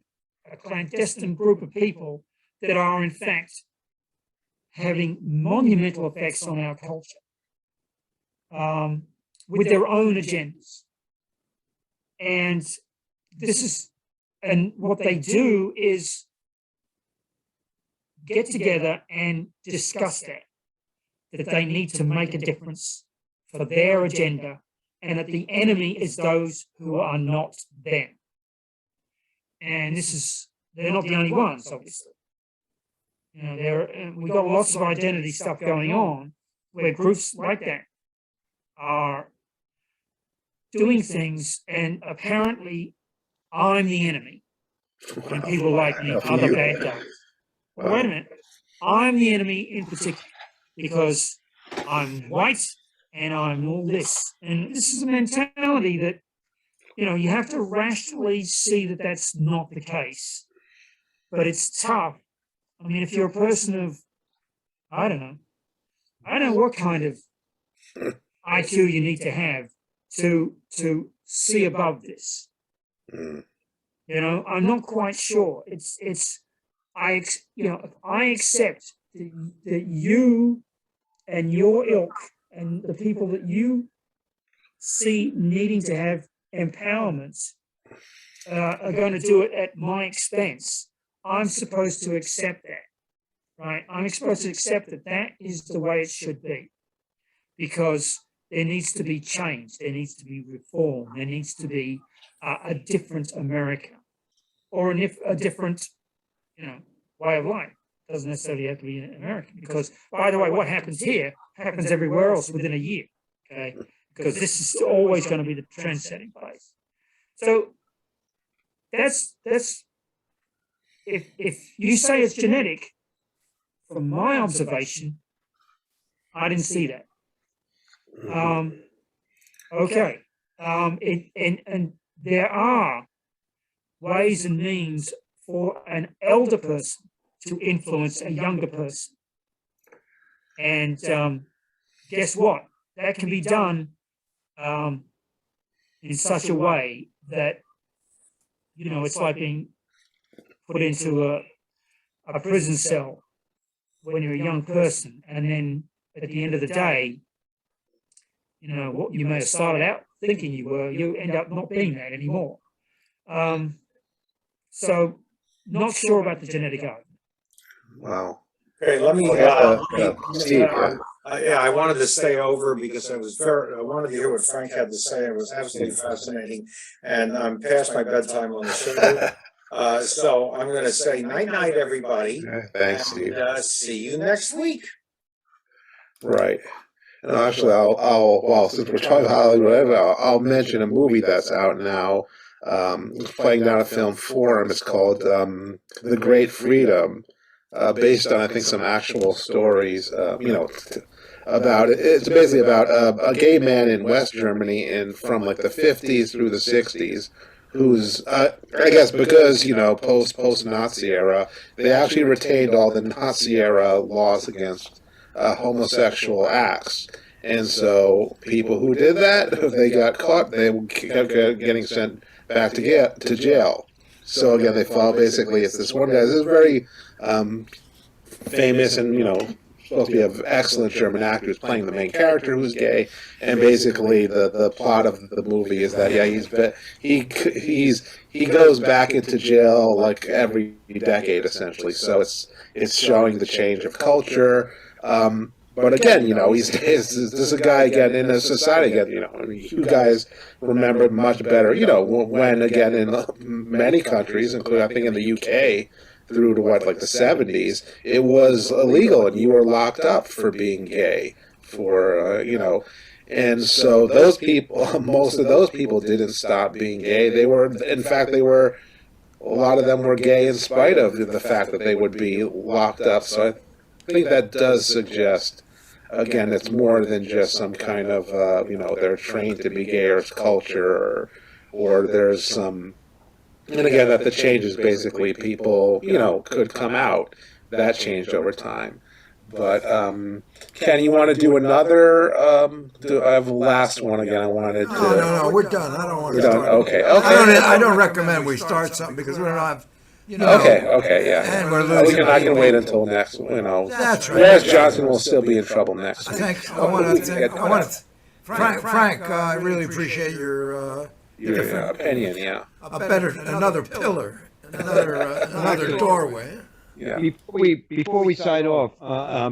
a clandestine group of people that are in fact having monumental effects on our culture with their own agendas. And what they do is get together and discuss that they need to make a difference for their agenda, and that the enemy is those who are not them. And they're not the only ones, obviously. We've got lots of identity stuff going on where groups like that are doing things, and apparently I'm the enemy and people like me are the bad guys. Well, wait a minute. I'm the enemy in particular because I'm white and I'm all this. And this is a mentality that, you have to rationally see that that's not the case. But it's tough. I mean, if you're a person of, I don't know what kind of IQ you need to have to see above this. I'm not quite sure. I accept that you and your ilk and the people that you see needing to have empowerment are going to do it at my expense. I'm supposed to accept that, right? I'm supposed to accept that is the way it should be, because there needs to be change, there needs to be reform, there needs to be a different America, or a different, way of life. It doesn't necessarily have to be in America, because, by the way, what happens here happens everywhere else within a year, okay? Because this is always going to be the trend-setting place. So that's if you say it's genetic, from my observation, I didn't see that. Okay, and there are ways and means for an elder person to influence a younger person. And guess what? That can be done in such a way that, it's like being put into a prison cell when you're a young person, and then at the end of the day, what you may have started out thinking you were, you end up not being that anymore. So not sure about the genetic argument. Wow. Okay, let me, Steve, I wanted to stay over because I wanted to hear what Frank had to say. It was absolutely fascinating, and I'm past my bedtime on the show. So I'm going to say night-night, everybody. Thanks, Steve. See you next week. Right. And actually, I'll since we're talking about Hollywood, I'll mention a movie that's out now, playing down a film forum. It's called The Great Freedom, based on, I think, some actual stories, about it. It's basically about a gay man in West Germany from like the 50s through the 60s, who's I guess because post Nazi era, they actually retained all the Nazi era laws against homosexual acts, and so people who did that, if they got caught, they kept getting sent back to jail. So again, they follow basically. It's this one guy. This is very famous and supposed to be an excellent German actor who's playing the main character who's gay, and basically the plot of the movie is that he goes back into jail like every decade essentially. So it's showing the change of culture. But again, this is a guy again in a society again. You guys remember much better. When again in many countries, including I think in the UK, through to the 70s, it was illegal and you were locked up for being gay. And so those people, most of those people didn't stop being gay. They were, in fact, a lot of them were gay in spite of the fact that they would be locked up. So I think that does suggest, again, it's more than just some kind of, they're trained to be gay or it's culture or there's some, and again, that the changes basically people, could come out. That changed over time. But, Ken, you want to do another, I have the last one again. I wanted to. No, we're done. I don't want to start. Okay. I don't recommend we start something because we don't have, Okay, yeah. And we're losing. I can wait until next, That's right. Whereas Johnson will still be in trouble next week. I want to Frank, I really appreciate your opinion, yeah. Another pillar, another doorway. Yeah. Before we sign off,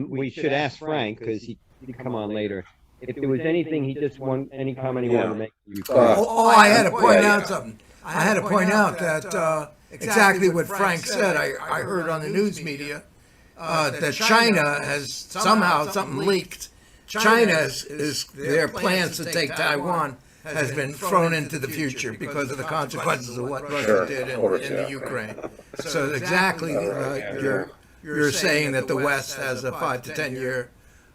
we should ask Frank, because he could come on later, if there was anything any comment he wanted to make. I had to point out something. I had to point out that exactly what Frank said. I heard on the news media that China has somehow something leaked. China is their plans to take Taiwan has been thrown into the future because of the consequences of what Russia did in the Ukraine. So exactly, you're saying that the West has a 5 to 10 year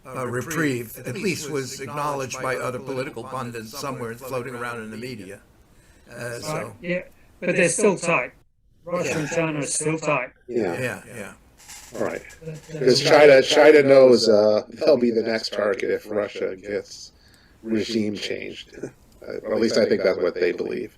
reprieve, at least was acknowledged by other political pundits somewhere floating around in the media. Yeah, but they're still tight. Russia and China are still tight. Yeah. All right. Because China knows they'll be the next target if Russia gets regime changed. Or at least I think that's what they believe.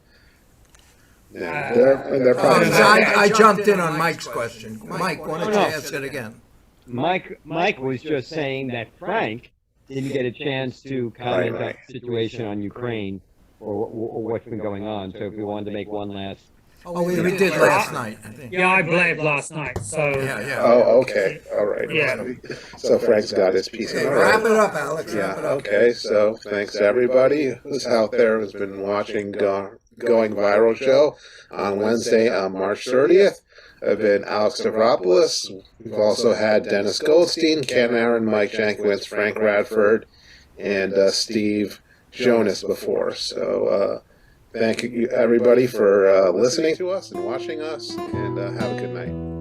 Yeah, they're probably. I jumped in on Mike's question. Mike, why don't you ask it again? Mike was just saying that Frank didn't get a chance to comment on the situation on Ukraine or what's been going on. So if we wanted to make one last. We did last night, I think. Yeah, I blabbed last night. So. Yeah. Oh, okay. All right. Yeah. So Frank's got his piece. Okay, wrap it up, Alex. Yeah. Okay. So thanks to everybody who's out there who's been watching Going Viral show on Wednesday, March 30th. I've been Alex Stavropoulos. We've also had Dennis Goldstein, Ken Aaron, Mike Jankowitz, Frank Radford, and Steve Jonas before. So thank you everybody for listening to us and watching us, and have a good night.